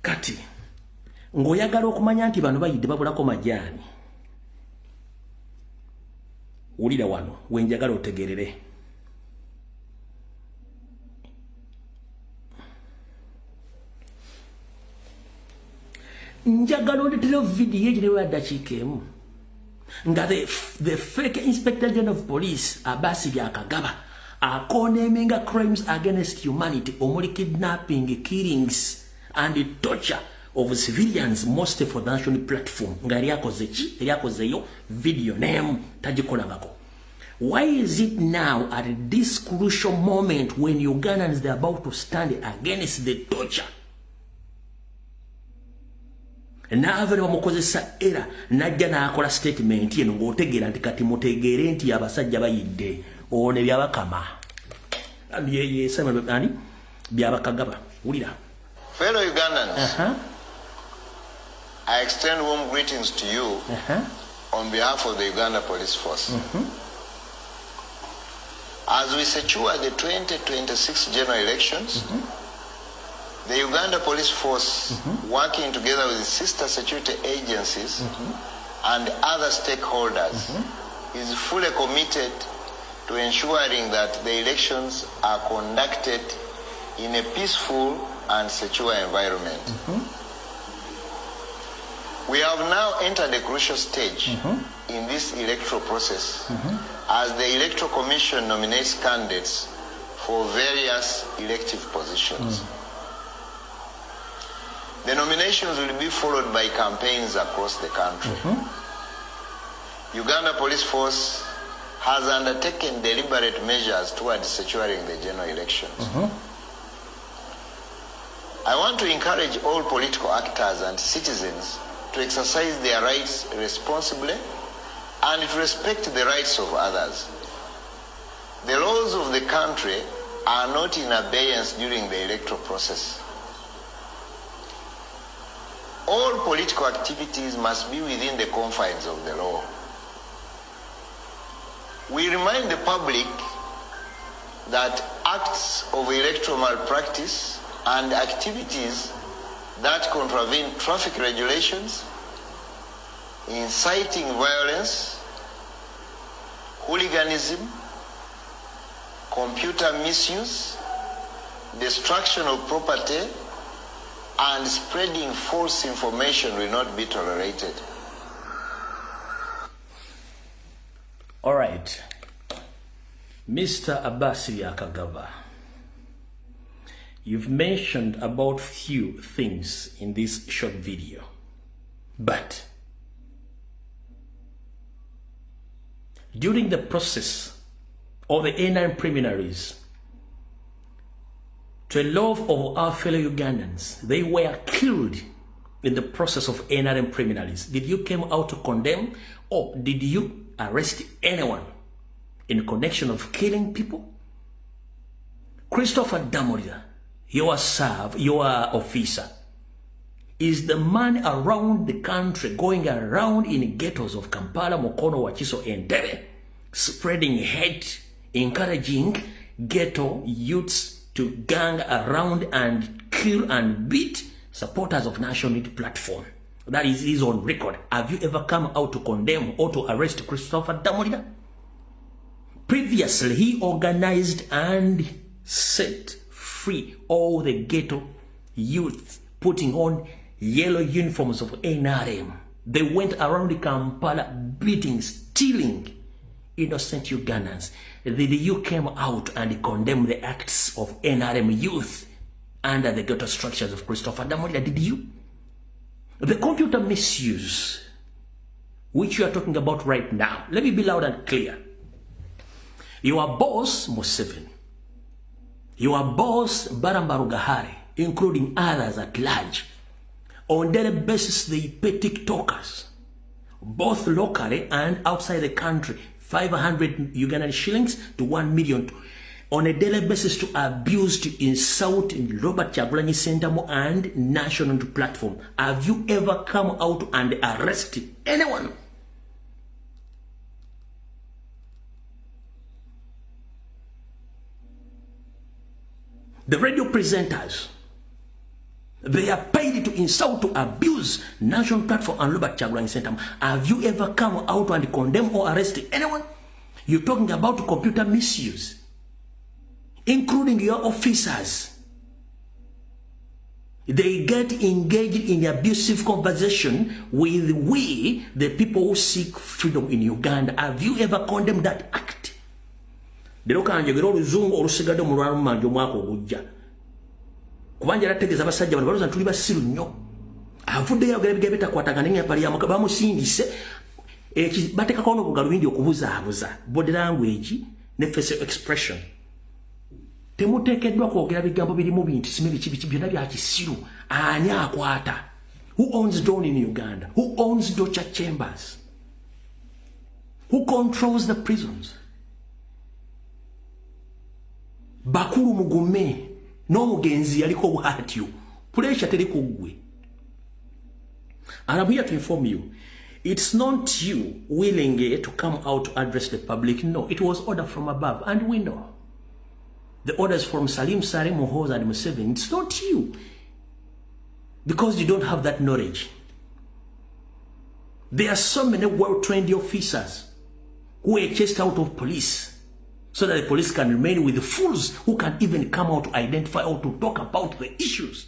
Kati ng'oyagala okumanya nti bano bayidde babulako majaani, wulira wano wenjagala otegerere. Njagala ondeterewo vidiyo egirewo ya dakiika emu nga the fake Inspector General of Police Abasi Byakagaba condemning crimes against humanity, omuli kidnapping, killings and torture of civilians, mostly for the national platform. Nga lyakozeyo video name tagikolagako. Why is it now at this crucial moment when Ugandans are about to stand against the torture? Naavere bamukozesa era najja n'akola statement yeno ng'otegeera nti kati mutegeere nti abasajja bayidde one byabakama byabakagaba. Wulira. Fellow Ugandans, I extend warm greetings to you on behalf of the Uganda Police Force. As we secure the 2026 general elections, the Uganda Police Force, working together with sister security agencies and other stakeholders, is fully committed to ensuring that the elections are conducted in a peaceful and secure environment. We have now entered a crucial stage in this electoral process as the Electoral Commission nominates candidates for various elective positions. The nominations will be followed by campaigns across the country. Uganda Police Force has undertaken deliberate measures towards securing the general elections. I want to encourage all political actors and citizens to exercise their rights responsibly and to respect the rights of others. The laws of the country are not in abeyance during the electoral process. all political activities must be within the confines of the law. We remind the public that acts of electoral malpractice and activities that contravene traffic regulations, inciting violence, hooliganism, computer misuse, destruction of property, and spreading false information will not be tolerated. All right. Mr. Abbasi Akagaba, you've mentioned about few things in this short video, but during the process of the A9 preliminaries, to a lot of our fellow Ugandans, they were killed in the process of A9 preliminaries. Did you come out to condemn, or did you arrest anyone in connection of killing people? Christopher Damulira, your officer, is the man around the country, going around in ghettos of Kampala, Mukono, Wakiso, and Debe, spreading hate, encouraging ghetto youths to gang around and kill and beat supporters of National Unity Platform. That is on record. Have you ever come out to condemn or to arrest Christopher Damulira? Previously, he organized and set free all the ghetto youth, putting on yellow uniforms of NRM. They went around Kampala beating, stealing innocent Ugandans. Did you came out and condemn the acts of NRM youth under the ghetto structures of Christopher Damulira? Did you? The computer misuse, which you are talking about right now, let me be loud and clear. Your boss, Museveni, your boss, Barambarugahari, including others at large, on daily basis they pay TikTokers, both locally and outside the country, 500 Ugandan shillings to 1 million on a daily basis to abuse, to insult Robert Kyagulanyi Ssentamu and National Unity Platform. Have you ever come out and arrested anyone? The radio presenters, they are paid to insult, to abuse National Platform and Robert Kyagulanyi Ssentamu. Have you ever come out and condemn or arrest anyone? You're talking about computer misuse, including your officers. They get engaged in abusive conversation with we, the people who seek freedom in Uganda. Have you ever condemned that act? Dero kanjogera oluzungu olusigadde mu lwalumanja omwaka ogujja. Kubanja yategeza abasajja bano baloza tuli basiru nnyo. Avudde yagera bigabe takwatagana n'empali ya mukaba bamusindise batekako n'obugalubindi okubuzaabuza body language ne facial expression. Temuteekeddwa kwogera bigambo birimu bintu simbi kibi byonna bya kisiru. Ani akwata? Who owns Dawn in Uganda? Who owns Docha Chambers? Who controls the prisons? Bakulu mugume n'omugenzi yaliko bwatyo. Pressure teri kugwe. And I'm here to inform you, it's not you willing to come out to address the public. No, it was order from above, and we know. The orders from Salim Saleh, Muhoozi and Museveni. It's not you. Because you don't have that knowledge. There are so many well-trained officers who were chased out of police so that the police can remain with the fools who can even come out to identify or to talk about the issues.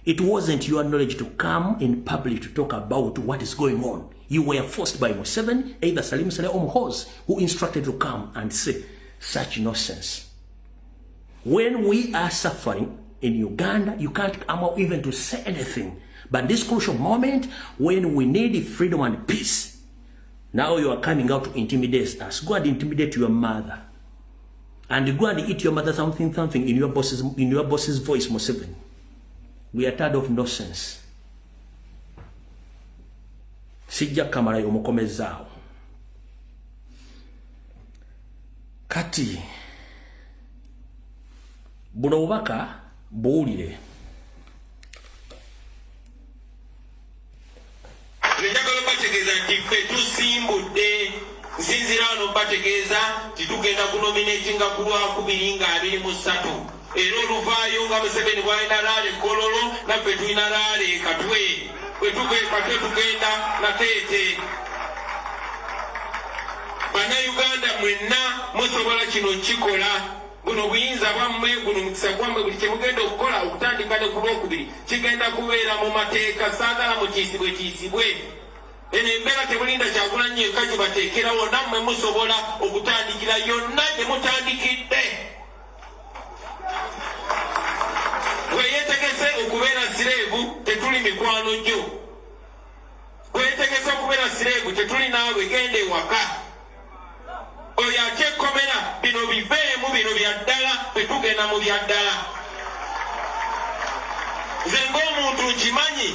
It wasn't your knowledge to come in public to talk about what is going on. You were forced by Museveni, either Salim Saleh or Muhoozi, who instructed to come and say such nonsense. When we are suffering in Uganda, you can't come out even to say anything. But this crucial moment, when we need freedom and peace, now you are coming out to intimidate us. Go and intimidate your mother. And go and eat your mother something in your boss's voice, Museveni. We are tired of nonsense. Sijja kamara yomukomezaawo. Kati buno bubaka buwulire. tusimbudde nsinzira wano bategeeza titugenda kunominatinga ku Lwakubiri nga 23 era oluvaayo nga Museveni bwalina laale Gololo naffe tulina laale Katwe Katwe tugenda Nateete. Bannayuganda mwenna musobola kino kikola buno buyinza bwammwe buno mukisa gwammwe buli kyemugenda okukola okutandika ne ku Lwokubiri kigenda kubeera mu mateeka saagala mukiisibwe eno embeera temulinda Kyagulanyi yekka gibateekerawo nammwe musobola okutandikira yonna gye mutandikidde. Weyeetegese okubeera sireevu tetuli mikwano gyo. Weyeetegese okubeera sireevu tetuli naawe genda ewaka. Oyo akyekkomera bino biveemu bino bya ddala tetugenda mu bya ddala. Nze ng'omuntu nkimanyi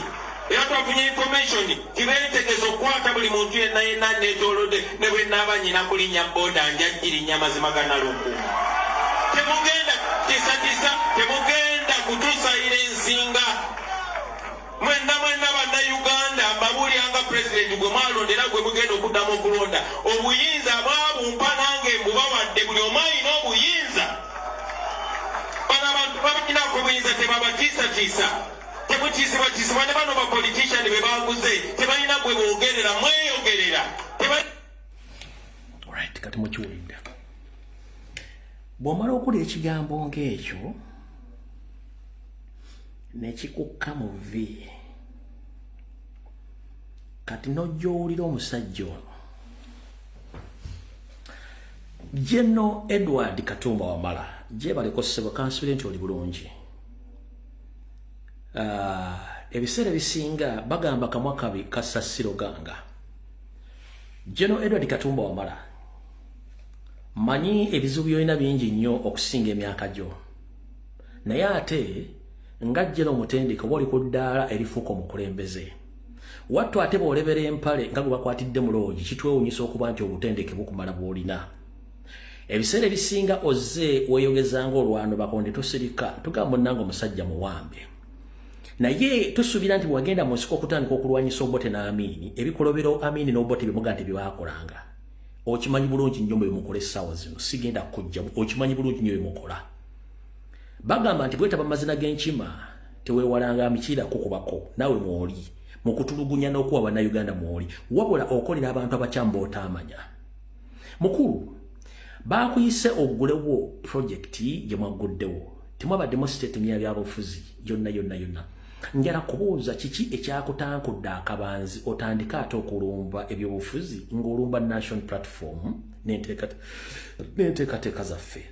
era twafunye information kibeetegese okukwata buli muntu yenna neetoolodde ne bwe nnaaba nnyina kulinnya booda njaggirinnya mazima ganalungu. Temugenda tisatisa temugenda kutusayira ensinga. Mwenna bannayuganda mbabuulyanga pulezidenti gwe mwalondera gwe mugenda okuddamu okulonda. Obuyinza bwabumpa nange mbubawadde buli omu alina obuyinza. Bano abantu babaginako obuyinza tebabatiisatiisa. Temutiisibwatiisibwa ne bano bapolitician be baguze tebalina gwe boogerera mweyogerera. Alright, kati mukiwulidde. Bw'omala okulya ekigambo ng'ekyo nekikukka mu vi kati nojja owulira omusajja ono General Edward Katumba Wamala gyebaleko ssebo kansubire nti oli bulungi. Ebiseera ebisinga bagamba kamwa kabi kasasiro ganga. General Edward Katumba Wamala manyi ebizibu byolina bingi nnyo okusinga emyaka gyo naye ate nga General Mutendeke oba oli ku ddaala erifuuka omukulembeze. Wattu ate bw'olebera empale nga gwe bakwatidde mu loogi kitwewuunyisa okuba nti obutendeke bukumala bw'olina. Ebiseera ebisinga ozze weeyogezanga olwano bakonde tosirika tugamba munnange omusajja muwambe. Naye tusuubira nti bwagenda mu nsiko okutandika okulwanyisa Obote n'Amini ebikolobero Amini n'Obote byemuga nti byebakolanga. Okimanyi bulungi nnyo bwe mukola essaawa zino sigenda kujja okimanyi bulungi nnyo bye mukola. Bagamba nti bwetaba mazina g'enkima teweewalanga mikira kukubako naawe mwoli mu kutulugunya n'okuwa bannayuganda mwoli wabula okolera abantu abakyamba otaamanya. Mukulu baakuyise oggulewo projekiti gye mwagguddewo temwabaddemu siteetimu ya byabufuzi yonna. Njala kubuuza kiki ekyakutankudde akabanzi otandika ate okulumba ebyobufuzi ng'olumba National Platform n'enteekateeka zaffe.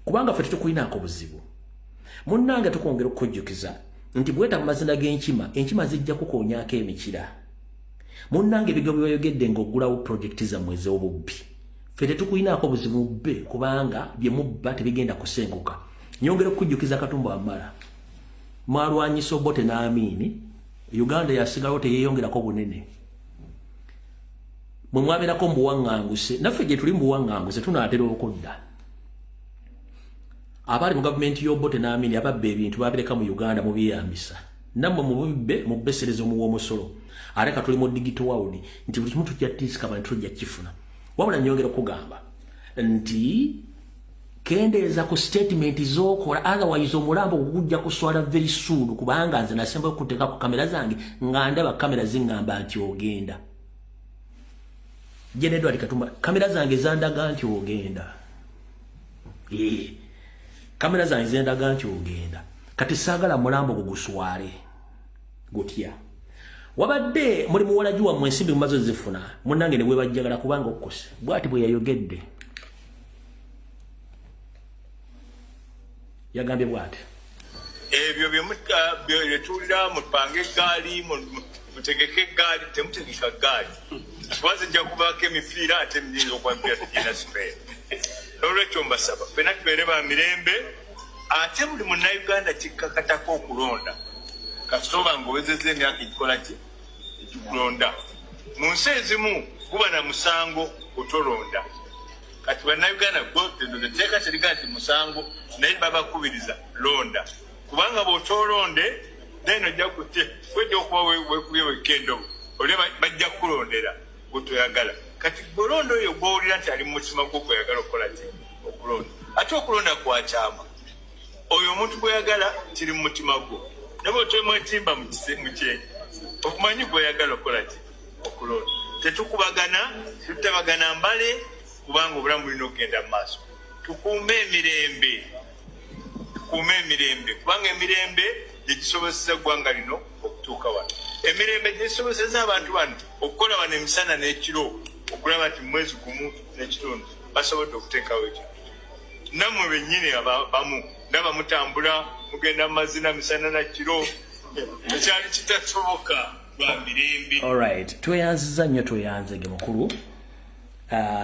Kubanga ffe tetukulinaako buzibu. Munnange tukwongera okukujjukiza nti bwetaba mazina g'enkima enkima zijja kukoonyaako emikira. Munnange ebigambo by'oyogedde ng'oggulawo projekiti zammwe ez'obubbi. Ffe tetukulinaako buzibu bbe kubanga bye mubba tebigenda kusenguka. Nyongera okukujjukiza Katumba Wamala. Mwalwanyisa Obote n'Amini Uganda yasigalawo teyeeyongerako bunene. Mwe mwabeerako mbuwaŋŋanguse naffe gye tuli mbuwaŋŋanguse tunaatera okudda. Abali mu gavumenti y'Obote n'Amini ababba ebintu babireka mu Uganda mu byeyambisa. Nammwe mubessereza omuwa omusolo. Ate ka tuli mu digital world nti buli kimu tujja tisika abantu tujja kifuna. Wabula nyongera okugamba nti kendeeza ku statement z'okola otherwise omulambo gujja kuswala very soon kubanga nze nasemba okuteeka ku kamera zange nga ndaba kamera ziŋŋamba nti ogenda. General Edward Katumba kamera zange zandaga nti ogenda. Kamera zange zendaga nti ogenda. Kati saagala mulambo guguswale gutya. Wabadde muri muwalagi wa mwensimbi mumazo zifuna munnange ne webajjagala kubanga okukose bwati bwe yayogedde yagambye bwati ebyo byetulira mupange eggaali mutegeke eggaali temutegeka ggaali twaze nja kubaako emipiira ate muyinza okwambira tugenda sipeera olwekyo mbasaba ffena tubeere ba mirembe ate buli munnayuganda kikkakatako okulonda kasooba ng'owezezza emyaka ekikola ki ekikulonda mu nsi ezimu kuba na musango otolonda kati bannayuganda teeka teriga nti musango naye babakubiriza londa kubanga bw'otolonde naye nojja kwejja okuba wekubye wekendo oli bajja kukulondera gwetoyagala kati bulonda oyo gwowulira nti ali mu mutima gwo gweyagala okukola ki okulonda ate okulonda kwakyama oyo omuntu gweyagala kiri mu mutima gwo naba otemwetimba mu kyenyi okumanyi gweyagala okukola ki okulonda tetukubagana tutabagana mbale kubanga obulamu bulina okugenda mu maaso tukuume emirembe kubanga emirembe gyegisobozesa eggwanga lino okutuuka wano emirembe gyegisobozesa abantu bano okukola wano emisana n'ekiro okulaba nti mwezi gumu n'ekitundu basobodde okuteekawo ekyo nammwe bennyini abamu ndaba mutambula mugenda mu mazina misana na kiro ekyali kitasoboka lwa mirembe. Alright, tweyanziza nnyo tweyanzege mukulu.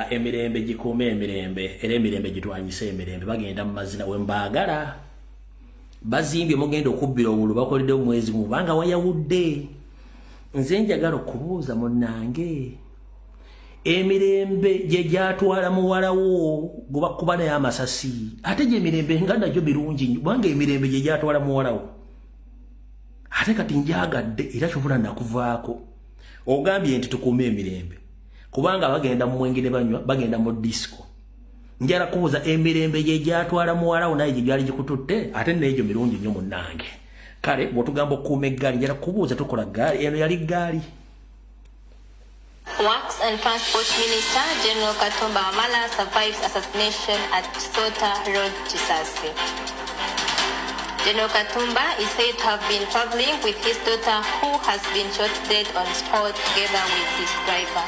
Emirembe gikuume emirembe era emirembe gitwanyisa emirembe bagenda mu mazina we mbaagala bazimbye mugenda okubbira obulu bakoledde omwezi mu banga wayawudde nze njagala okubuuza munnange emirembe gye gyatwala muwalawo gwe bakuba naye amasasi ate gye emirembe nga nagyo birungi kubanga emirembe gye gyatwala muwalawo ate kati njagadde era kyovula nakuvaako ogambye nti tukuume emirembe kubanga bagenda mu mwenge ne banywa bagenda mu disco njala kubuuza emirembe gye gyatwala muwalawo naye gye gyali gikututte ate n'egyo mirungi nnyo munnange kale bw'otugamba okukuuma eggaali njala kubuuza tukola gaali eno yali gaali. Works and Transport Minister General Katumba Wamala survives assassination at Sota Road, Chisasi. General Katumba is said to have been traveling with his daughter who has been shot dead on spot together with his driver.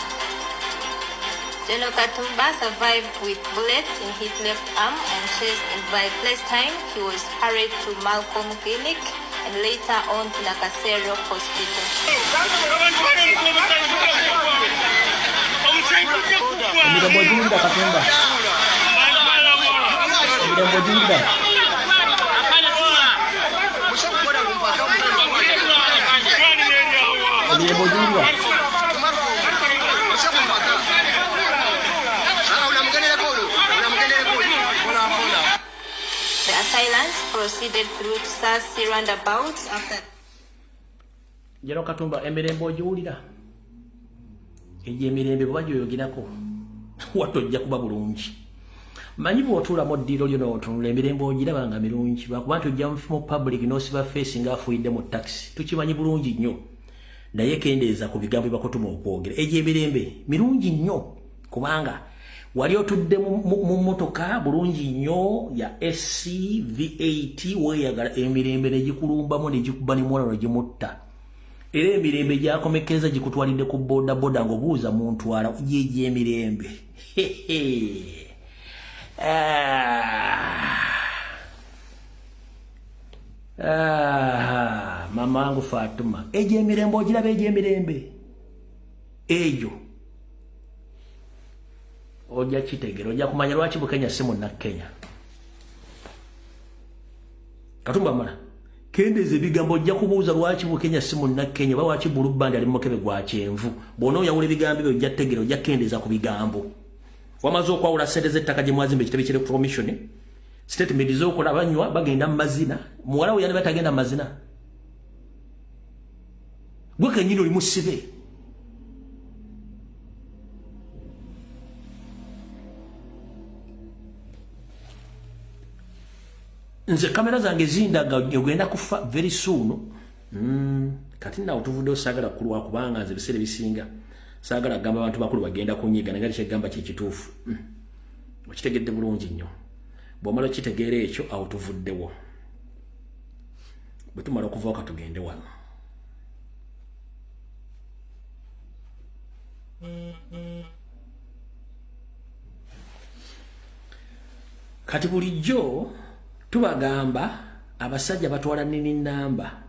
General Katumba survived with bullets in his left arm and chest, and by playtime he was hurried to Malcolm Clinic and later on to Nakasero Hospital. The assailants proceeded through Sasi roundabouts after. General Katumba emirembe ogiwulira egyo emirembe bwe bagyoyogerako watojja kuba bulungi manyi bw'otuula mu ddiiro lyo n'otunula emirembe ogiraba nga mirungi lwakuba nti ojja mu public n'osiba feesi ng'afuuyidde mu taxi tukimanyi bulungi nnyo naye kendeeza ku bigambo byebakutuma okwogera egyo emirembe mirungi nnyo kubanga wali otudde mu motoka bulungi nnyo ya SC V8 weeyagala emirembe ne gikulumbamu ne gikuba ne mwana ne gimutta era emirembe gyakomekeza gikutwalidde ku boda boda ng'obuuza muntwala gyegyo emirembe mama wangu Fatuma egyo emirembe ogiraba egyo emirembe egyo ojja kitegera ojja kumanya lwaki Bukenya si munnakenya. Katumba mala kendeze ebigambo ojja kubuuza lwaki Bukenya si munnakenya oba lwaki Bulubandi ali mu mukebe gwa kyenvu bw'ona oyawula ebigambo ebyo ojja kutegera ojja kendeza ku bigambo wamaze okwawula ssente z'ettaka gye mwazimba ekitebe ky'electoral commission statement z'okola banywa bagenda mu mazina muwala we yali batagenda mu mazina gwe kennyini oli musibe. Nze kamera zange zindaga ogenda kufa very soon. Kati nawe tuvuddeyo saagala kulwa kubanga nze biseera bisinga saagala gamba abantu bakulu bagenda kunyiga nagali kyegamba kikituufu. Okitegedde bulungi nnyo. Bw'omala okitegeera ekyo awo tuvuddewo. Bwe tumala okuvaako tugende wano. Kati bulijjo tubagamba abasajja batwala nini namba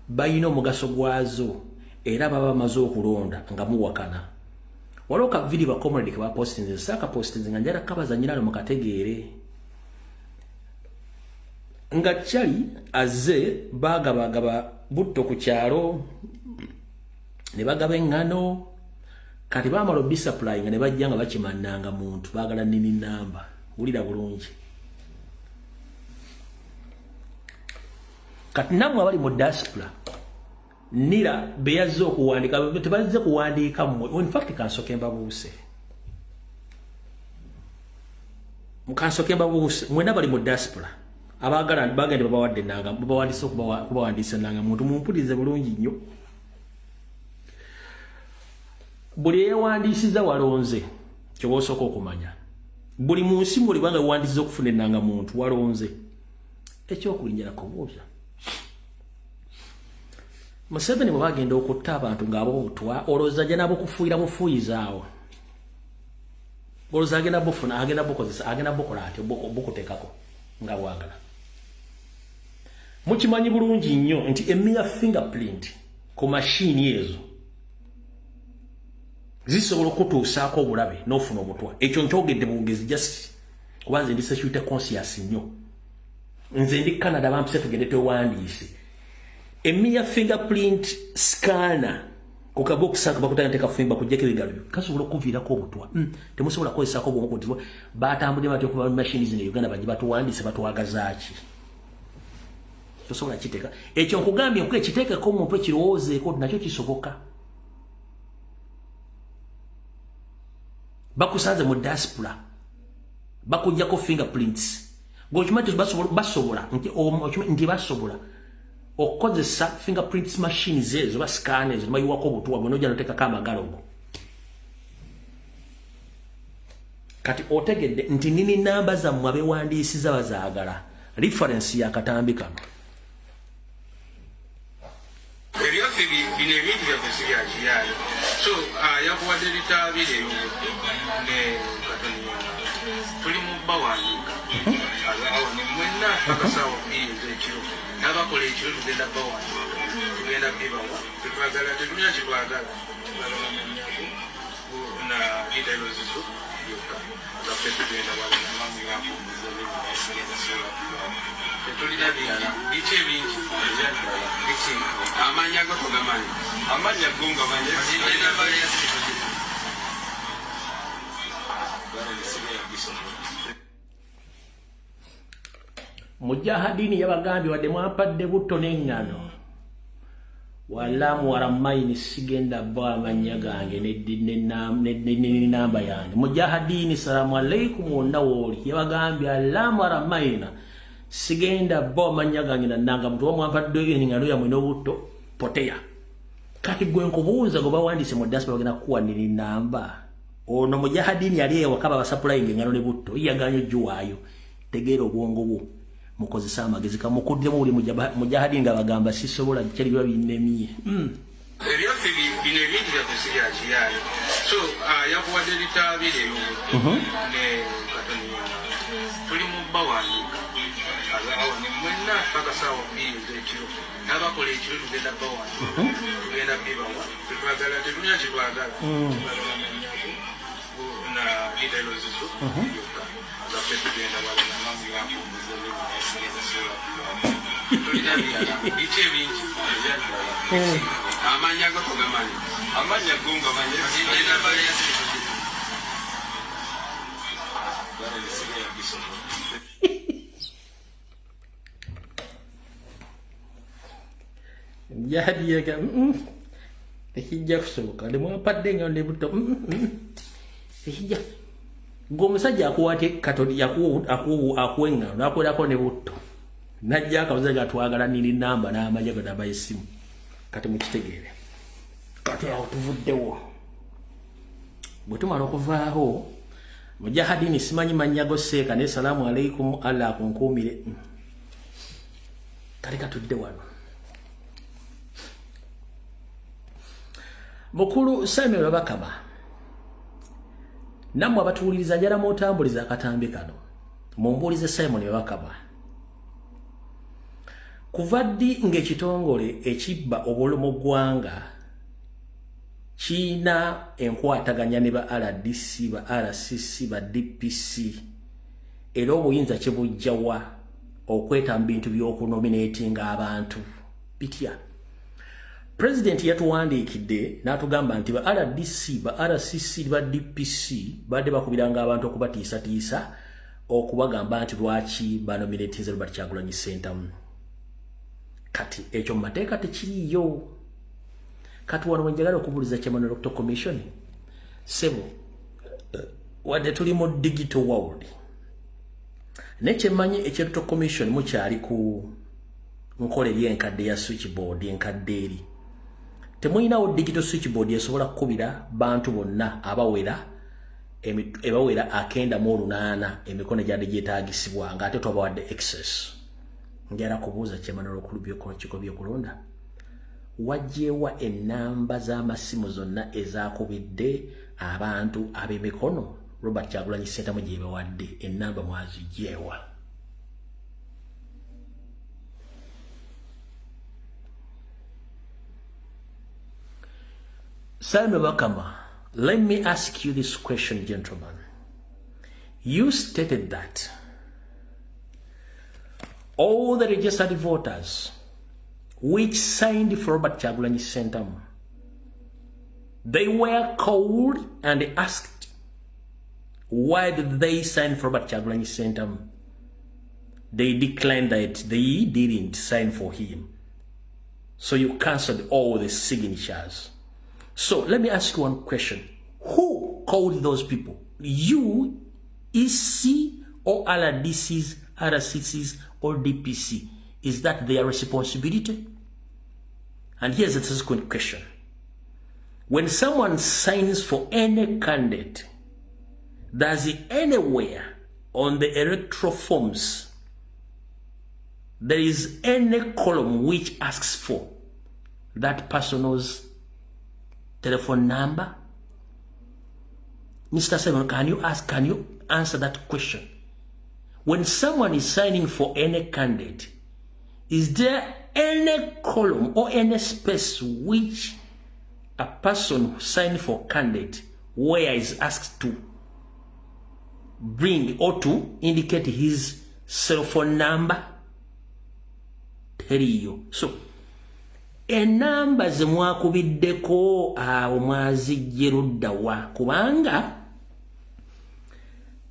bayina omugaso gwazo era baba bamaze okulonda nga muwakana waliwo ka video ba comrade ke bapostinze saka postinze nga njala kabazanyira mu kategeere nga kyali azze bagaba butto ku kyalo ne bagaba engano kati bamala obisupply nga ne bajja nga bakimannanga muntu bagala nini namba ulira bulungi. Kati namwe abali mu diaspora Nira beyazze okuwandika tebazze kuwandika mmwe. In fact kansoke mbabuuse. Mukansoke mbabuuse mwena bali mu diaspora. Abagala bagende babawadde nanga babawandise kubawandisa nanga muntu mumpulize bulungi nnyo. Buli yewandisiza walonze kyosoko okumanya. Buli munsi muli banga wandisiza okufuna nanga muntu walonze. Ekyo okulinjira kubuuza. Museveni bwe bagenda okutta abantu ng'abo butwa olowooza agenda bukufuuyira bufuuyizaawo. Olowooza agenda bufuna agenda bukozesa agenda bukola ati bukuteekako nga bwagala. Mukimanyi bulungi nnyo nti emmira fingerprint ku mashini ezo zisobola okutuusaako obulabe n'ofuna omutwa. Ekyo nkyogedde bwogezi just kubanze ndi security conscious nnyo. Nze ndi Canada bampise tugende tewandiise. Emmira fingerprint scanner ku kabokisi bakutandika fimba kujjako ebigalo kasobola okuviirako obutwa. Temusobola kukozesako bwongo kuti batambudde batyo ku mashini zino Uganda bajje batuwandiise batwagazaaki. Tosobola kiteeka. Ekyo nkugambye nkuko ekiteekeko omuntu ekirowoozeeko nakyo kisoboka. Bakusanze mu diaspora bakujjako fingerprints. Gwokimanyi basobola nti basobola okukozesa fingerprints machines ezo ba scanners bayiwako obutwa bwe nojja noteekako amagalo go. Kati otegedde nti nini namba zammwe abeewandiisiza bazaagala reference ya katambi kano. Ebyosi bino ebintu byaffe si bya kiyaayo. So yakuwadde litaabire ne Katoni tuli mu bawandiika awo ne mwenna akasaawa bbiri ez'ekiro n'abakola ekiro tugenda bawandiika tugenda bibawa tetwagala tetulina kitwagala balonamanyako na detailo zizo byokka zaffe tugenda tetulina byala biki ebingi biki amanya go tugamanyi amanya go ngamanyi Mujahadini yabagambye wadde mwampadde butto n'eŋŋano walamu waramayini sigenda ba amanya gange n'enamba yange. Mujahadini salamu alaikum wonna wooli yabagambye alamu waramayina sigenda ba amanya gange nannanga muntu wamwampadde eŋŋano yamwe n'obutto poteya. Kati gwe nkubuuza gwe bawandiise mu diaspora bagenda kukuwanira enamba. Ono Mujahadini yali ewaka babasapulayiga eŋŋano ne butto yaganye ojjuwaayo. Tegeera obwongo bwo mukozesa amagezi kamukuddemu buli Mujahadini nga bagamba sisobola kyali biba binnemye. Ebyosi bino ebintu byaffe si bya kiyaayo. So yakuwadde litaabire ne Katoni tuli mu bawandiika awo ne mwenna akasaawa bbiri ez'ekiro n'abakola ekiro tugenda bawandiika tugenda bibawa tetwagala tetulina kitwagala balonamanyako na detailo zizo byokka zaffe tugenda balonamanyako tulina byala biki ebingi amanya go tugamanyi amanya go ngamanyi enamba Jadi ya kan tekijja kusoboka ne mwapadde nga ne butto tekijja gomusajja akuwate Katoni akuwenga nakolako ne butto najja akabuza gatwagala nini namba n'amanya go namba y'essimu kati mukitegeere kati awo tuvuddewo bwe tumala okuvaaho Mujahadini simanyi mannya go seeka ne salaamu alaikum Allah akunkuumire kale katudde wano. Mukulu Samuel Babakama namwe abatuuliriza njala mutambuliza akatambi kano mumbuulize Simon Babakama kuva ddi ng'ekitongole ekibba obululu mu ggwanga kiina enkwataganya ne ba RDC ba RCC ba DPC era obuyinza kye bujjawa okweta mu bintu by'okunominatinga abantu bitya. President yatuwandiikidde n'atugamba nti ba RDC ba RCC ba DPC badde bakubiranga abantu okubatiisatiisa okubagamba nti lwaki banominatinze Robert Kyagulanyi Ssentamu. Kati ekyo mu mateeka tekiriyo kati wano wenjagala okubuliza chairman electoral commission sebo wadde tuli mu digital world nekyemanyi electoral commission mukyali ku nkola enkadde ya switchboard enkadde eri temulinawo digital switchboard esobola kukubira bantu bonna ebawera akenda mu 8 emikono gyadde gyetaagisibwa ng'ate twabawadde access. Njala kubuuza chairman olukulu by'ekiko by'okulonda wajjewa enamba z'amasimu zonna ezakubidde abantu ab'emikono Robert Kyagulanyi Ssentamu gye bawadde enamba mwazijjewa. Salme Bakama, let me ask you this question, gentlemen. You stated that all the registered voters which signed for Robert Kyagulanyi Ssentamu, they were called and asked, why did they sign for Robert Kyagulanyi Ssentamu? They declined that they didn't sign for him. So you cancelled all the signatures. So let me ask you one question. Who called those people? You, EC, or RDCs, RCCs, or DPC? Is that their responsibility? And here's the subsequent question. When someone signs for any candidate, does it anywhere on the electoral forms there is any column which asks for that person's telephone number? Mr. Simon, can you answer that question? When someone is signing for any candidate, is there any column or any space which a person who signed for candidate where is asked to bring or to indicate his cell phone number? Tell you. So, enamba zemwakubiddeko awo mwazijje ludda wa kubanga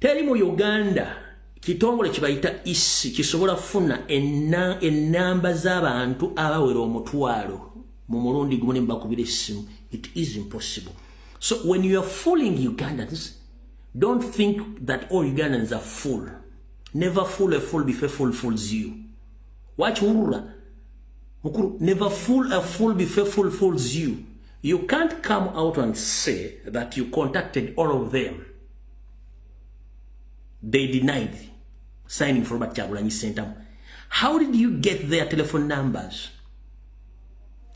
teri mu Uganda kitongole kibayita isi kisobola funa enamba z'abantu abawera omutwalo mu mulundi gumu nembakubira essimu. It is impossible. So when you are fooling Ugandans, don't think that all Ugandans are full. Never fool a fool before a fool fools you. Watch Urura. Never fool a fool before a fool fools you. You can't come out and say that you contacted all of them. They denied signing for Robert Kyagulanyi Ssentamu. How did you get their telephone numbers?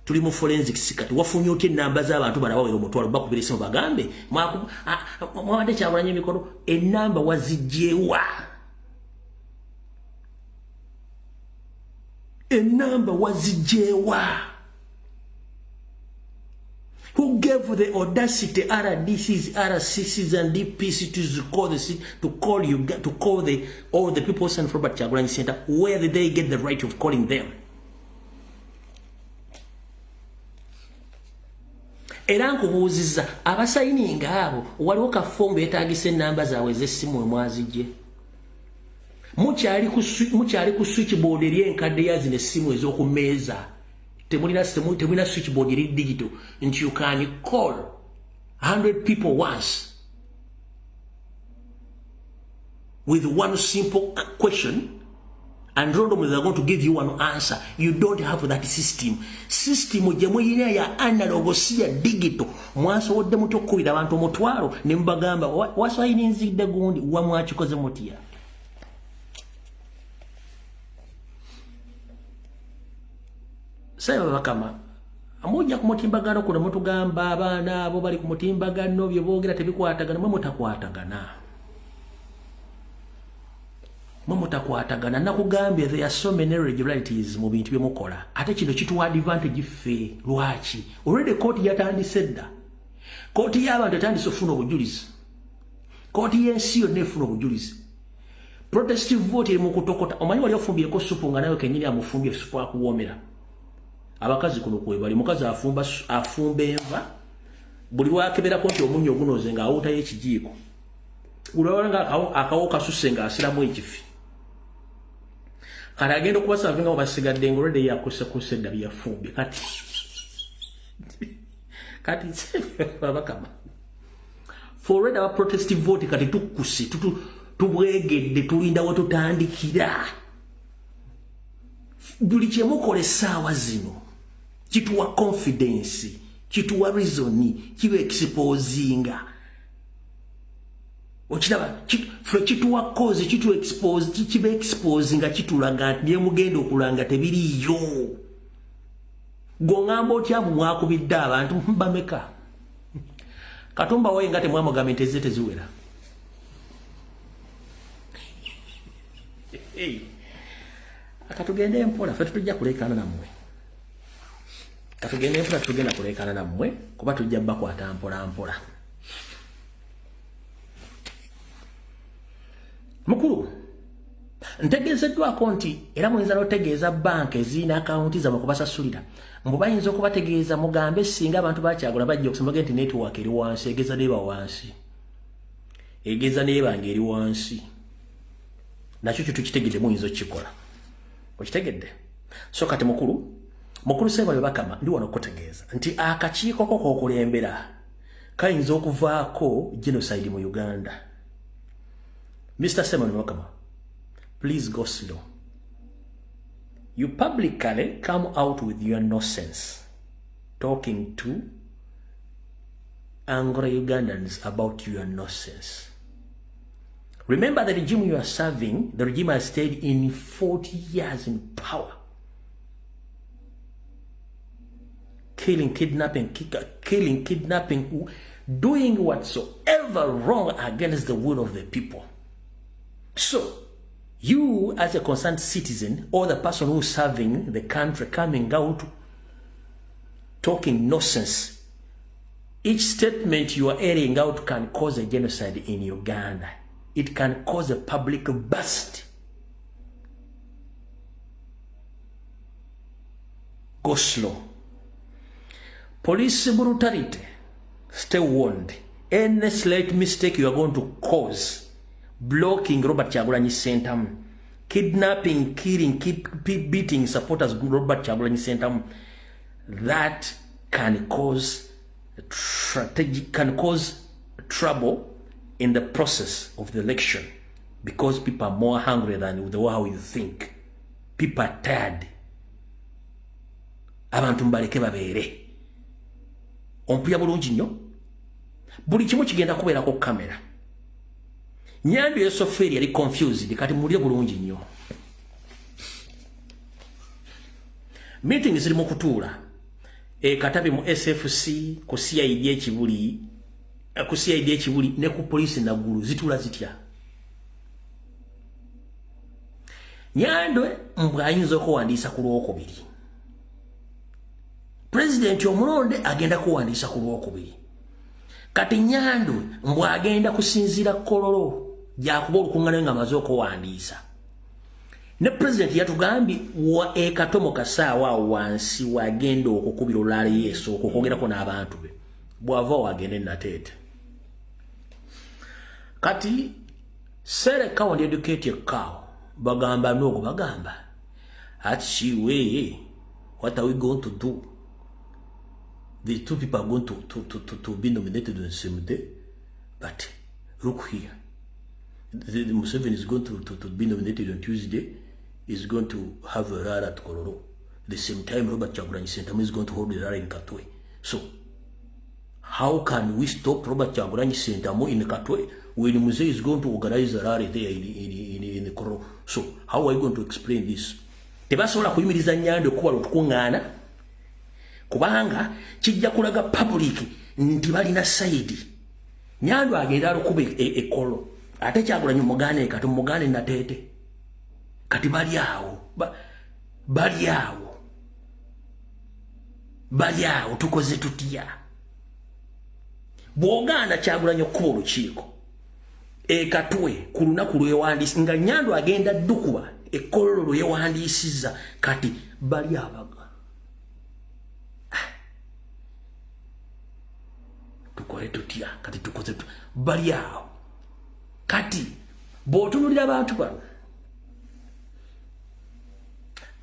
Tuli mu forensic sikati wafunye otye namba z'abantu balawawera omutwalo bakubira essimu bagambe mwawadde Kyagulanyi emikono enamba wazijjewa. Enamba wazijjewa. Who gave the audacity RDCs, RCCs, and DPC to call all the people sent from Robert Kyagulanyi Ssentamu? Where did they get the right of calling them? Era nkubuuziza abasayininga abo waliwo kafombo yetaagisa ennamba zaabwe ez'essimu mwazijje. Mukyali ku switchboard eri enkadde ya zino essimu ez'okumeeza. Temulina switchboard eri digital nti you can call 100 people once with one simple question and randomly they're going to give you one answer. You don't have that system. System jemuyina ya analog si ya digital. Mwasobodde mutokulira abantu omutwalo ne mbagamba waswayininzidde gundi wamwakikoze mutya. Sayo bakama amoja ku mutimbagano kuna mutugamba abaana abo bali ku mutimbagano byo boogera tebikwatagana mwe mutakwatagana. Nakugambye there are so many irregularities mu bintu byemukola ate kino kituwa advantage ffe lwaki already court yatandise dda. Court y'abantu yatandise ofuna obujulizi. Court y'ensi yonna efuna obujulizi. Protestive vote eri mu kutokota. Omanyi wali ofumbireko supu nga nawe kenyini amufumbye supu akuwoomera. Abakazi kuno kwe bali mukazi afumba enva buli lwakeberako nti omunyo ogunoze nga awutayo ekijiiko. Ulawala nga akawo kasuse nga asiramu ekifi. Kati agenda okubasavinga basigadde ng'olwedde yakusekuse dda byafumbye kati kati babakama for our protestive vote kati tukusi tubwegedde tulinda wa tutandikira buli kyemukole essaawa zino kituwa confidence kituwa reason kiwe exposinga okiraba kituwa cause kitu expose kibe exposinga kitulaga ndiye mugendo okulanga tebiriyo gongamba otyamu mwakubidde abantu bameka Katumba woye ngate mwamugambe nteze teziwera akatugende mpola fe tujja kulekana nammwe katugende mpola tugenda kulekana nammwe kuba tujja bakwata mpola mukulu ntegeezeddwako nti era muyinza n'otegeeza banka ezirina akawunti zammwe kubasasulira mbu bayinza okubategeeza mugambe singa abantu bakyagula bajja okusembaga nti network eri wansi egeza neeba wansi egeza neebanga eri wansi nakyo kyo tukitegedde muyinza okukikola okitegedde so kati mukulu seba bwe bakama ndi wano okutegeeza nti akakiiko ko k'okulembera kayinza okuvaako genocide mu Uganda. Mr. Simon Wakama, please go slow. You publicly come out with your nonsense, talking to angry Ugandans about your nonsense. Remember the regime you are serving, the regime has stayed in 40 years in power. Killing, kidnapping, doing whatsoever wrong against the will of the people. So, you as a concerned citizen or the person who is serving the country coming out talking nonsense, each statement you are airing out can cause a genocide in Uganda. It can cause a public burst. Go slow. Police brutality. Stay warned. Any slight mistake you are going to cause, blocking Robert Kyagulanyi Ssentamu, kidnapping, killing, beating supporters Robert Kyagulanyi Ssentamu, that can cause trouble in the process of the election, because people are more hungry than the way how you think. People are tired. Abantu mbaleke babeere. Ompuya bulungi nnyo. Buli kimu kigenda kubeerako kamera. Nyandi yesoferi yali confused kati mulye bulungi nnyo. Meeting ziri mu kutuula. Katabi mu SFC ku CID ekibuli ne ku police naggulu zitula zitya. Nyandwe mbwayinza okuwandiisa ku Lwokubiri. President omulonde agenda kuwandiisa ku Lwokubiri. Kati Nyandwe mbwagenda kusinzira kololo jakuba olukuŋŋaana nga amaze okuwandiisa. Ne president yatugambye wa ekatomo kasaawa wansi wagenda okukubira olali yeso okwogerako n'abantu be. Bwava wagende nateete. Kati sereka wandi educate your cow. Bagamba nogo bagamba. Achiwe, what are we going to do? The two people are going to be nominated on the same day. But look here. The Museveni is going to be nominated on Tuesday. Is going to have a rally at Kololo. The same time Robert Kyagulanyi Ssentamu is going to hold a rally in Katwe. So, how can we stop Robert Kyagulanyi Ssentamu in Katwe when Muse is going to organize a rally there in Kololo? So, how are you going to explain this? Tebasobola kuyimiriza Nyandwe okuba olukuŋŋaana kubanga kijja kulaga public nti balina side. Nyandwe agenda alukuba ekolo ate Kyagulanyi mugaane kati mugaane nateete. Kati bali awo tukoze tutya. Bw'ogaana Kyagulanyi okuba olukiiko Katwe ku lunaku lwewandiisi nga Nyandwe agenda ddukuba ekkololo lwewandiisizza kati bali abaga. Tukole tutya kati tukoze bali awo. Kati bw'otunuulira abantu bano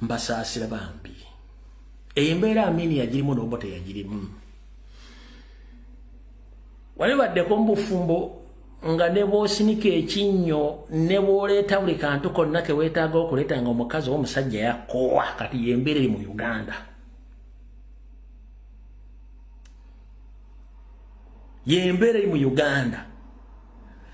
mbasaasira bambi. Embeera Amini yagirimu n'oba teyagirimu. Walibaddeko mbufumbo nga ne bw'osinika ekinnyo ne bw'oleeta buli kantu konna ke weetaaga okuleeta nga omukazi w'omusajja yakoowa kati y'embeera eri mu Uganda. Y'embeera eri mu Uganda.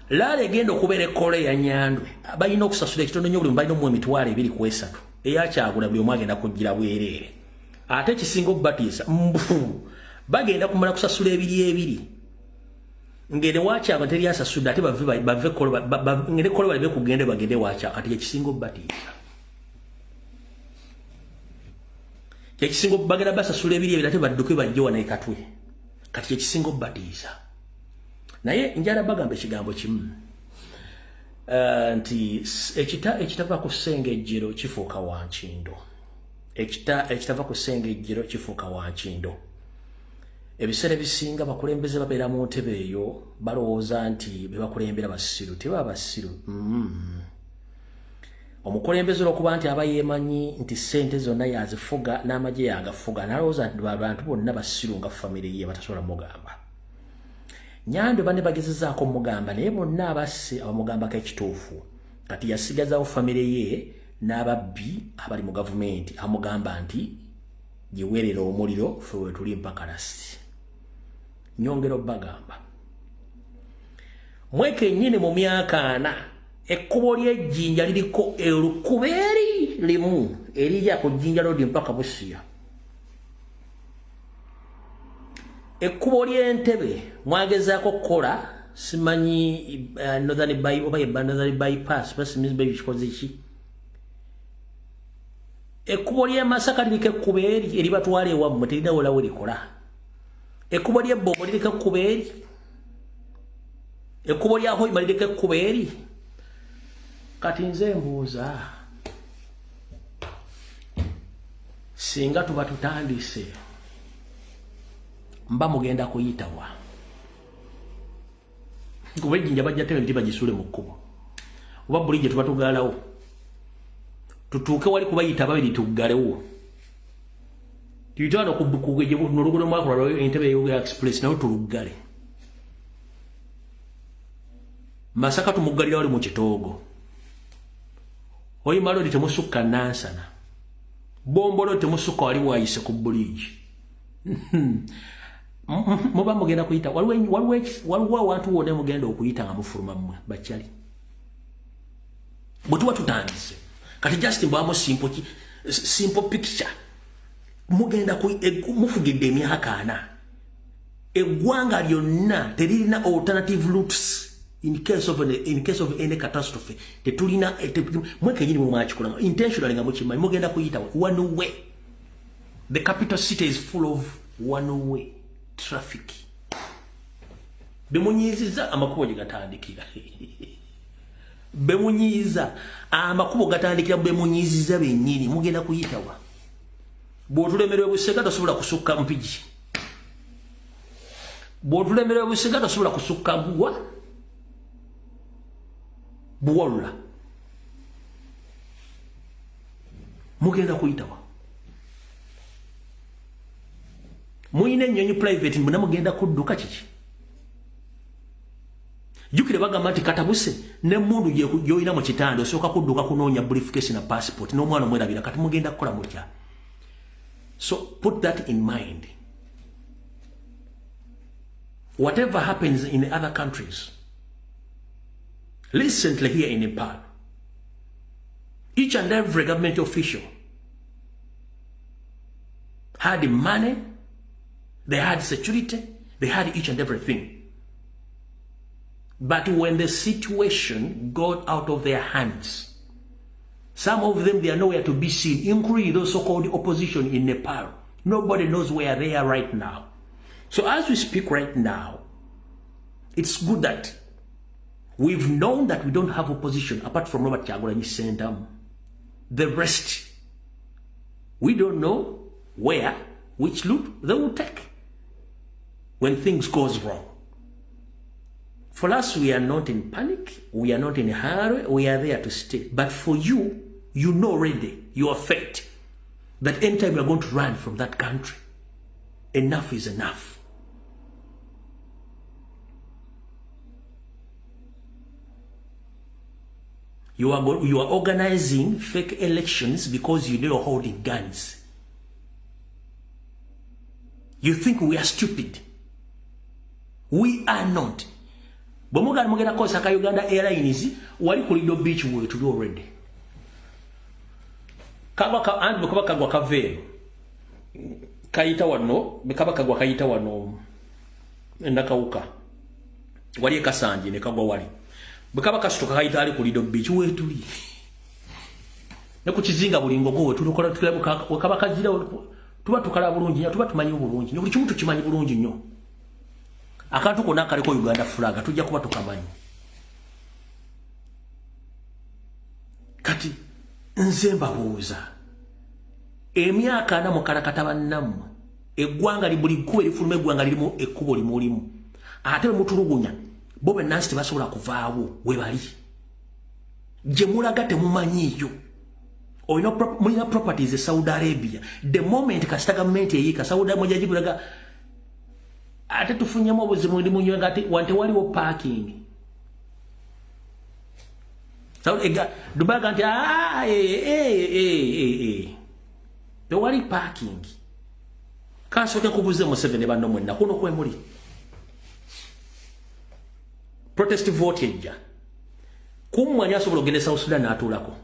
Laala egenda okubeera ekkolo ya Nyandwe balina okusasula ekitono nnyo buli mu balina omuwa emitwalo 2.3 eyakyagula buli omu agenda kujjira bwereere. Ate ekisinga okubatiisa bagenda kumala kusasula ebiri ngene wakyagwa teri asasudde ate bave ekkolo balibe kugende bagende wakyagwa ate ekisinga okubatiisa. Ekisinga bagenda basasula ebiri ate badduke bajje wana ekatwe kati ekisinga okubatiisa. Naye njala bagamba ekigambo kimu nti ekitava ku ssengejjero kifuuka wankindo. Ekitava ku ssengejjero kifuuka wankindo. Ebiseera ebisinga bakulembeze babeera mu ntebe eyo balowooza nti be bakulembera basiru tebaba basiru. Omukulembeze olw'okuba nti aba yeemanyi nti ssente zonna yazifuga n'amagye yagafuga n'alowooza nti abantu bonna basiru nga famire ye batasobola mugamba. Nyandwe bane bagezezaako mugamba naye bonna abasse abamugambako ekituufu kati yasigazaawo famire ye n'ababbi abali mu gavumenti amugamba nti giweerera omuliro ffe wetuli mpaka lasi. Nyongero bagamba mweke nyine mu myaka 4 ekkubo ly'ejjinja liriko olukubeeri limu erijja ku Jjinja Road mpaka Busia. Ekkubo ly'Entebbe mwagezaako kukola simanyi Northern bypass basimizibwa ekikoze ki. Ekkubo ly'e Masaka liriko ekkubeeri eribatwala ewammwe terinawo lawe likola. Ekkubo ly'e Bbogo liriko ekkubeeri. Ekkubo lya Hoima liriko ekkubeeri. Kati nze mbuuza singa tuba tutandise mba mugenda kuyitawa kuba ejjinja bajja tebe nti bagisule mu kkubo oba bulijjo tuba tugaalawo tutuuke wali kubayita babiri tuggalewo tuyitano noluguudo mwakola Entebbe Yugera Express nawe tuluggale. Masaka tumuggalira wali mu Kitoogo. Hoima Road temusukka Nansana. Bombo Road temusukka wali wayise ku bulijjo. Muba mugenda kuyita waliwo abantu wonna mugenda okuyita nga mufuluma mmwe bakyali. Bwe tuba tutandise kati just mbwamu simple picture mugenda mufugidde emyaka 4 eggwanga lyonna teririna alternative routes in case of any catastrophe tetulina mweke nyini mwakikola intentionally nga mukimanyi mugenda kuyita one way. The capital city is full of one way traffic. Bemunyiziza amakubo gatandikira bemunyiza amakubo gatandikira bemunyiziza bennyini mugenda kuyitawa. Bw'otulemerwa Busega tosobola kusukka Mpigi. Bw'otulemerwa Busega tosobola kusukka Buwalula. Mugenda kuyitawa. Muyina ennyonyi private mbona mugenda kudduka kiki. Jukire bagamba nti Katabuse ne mundu gyoyina mu kitanda osooka kudduka kunoonya briefcase na passport n'omwana omwerabira kati mugenda kukola mutya. So put that in mind. Whatever happens in other countries, recently here in Nepal, each and every government official had money, they had security, they had each and everything. But when the situation got out of their hands, some of them, they are nowhere to be seen, including those so-called opposition in Nepal. Nobody knows where they are right now. So as we speak right now, it's good that we've known that we don't have opposition apart from Robert Kyagulanyi Ssentamu. The rest, we don't know where, which route they will take when things goes wrong. For us, we are not in panic, we are not in a hurry, we are there to stay. But for you, you know already your fate, that anytime you are going to run from that country, enough is enough. You are organizing fake elections because you know holding guns. You think we are stupid. We are not. Bomuga mugenda kosa ka Uganda Airlines wali ku Lido Beach we to already. Kabaka and bakaba kagwa kave. Kayita wano, bekaba kagwa kayita wano. Ndakauka. Wali kasanje ne kagwa wali. Bekaba kasuka kayita ali ku Lido Beach we tuli. Ne ku kizinga bulingo go tulikola tukaba wakaba kajira tuba tukala bulungi tuba tumanyi bulungi. Ne buli kimu tukimanyi bulungi nnyo. Akantu kona kaliko Uganda flag tujja kuba tukamanyi. Kati nze mbabuuza emyaka na mukalakata bannamu eggwanga libuli kuba lifuluma eggwanga lirimu ekkubo limulimu ate mutulugunya bo bennansi tebasobola kuvaawo we bali gye mulaga temumanyiiyo mulina properties e Saudi Arabia the moment kasita gavumenti eyiika Saudi Arabia mujajibulaga ate tufunyemu obuzibu ndi munywe ngati wante waliwo parking Dubai ganti the wali parking kasoke kubuze mu 7 banno mwenna kuno kwe muli protest vote ejja kumwanya asobola ogende South Sudan atulako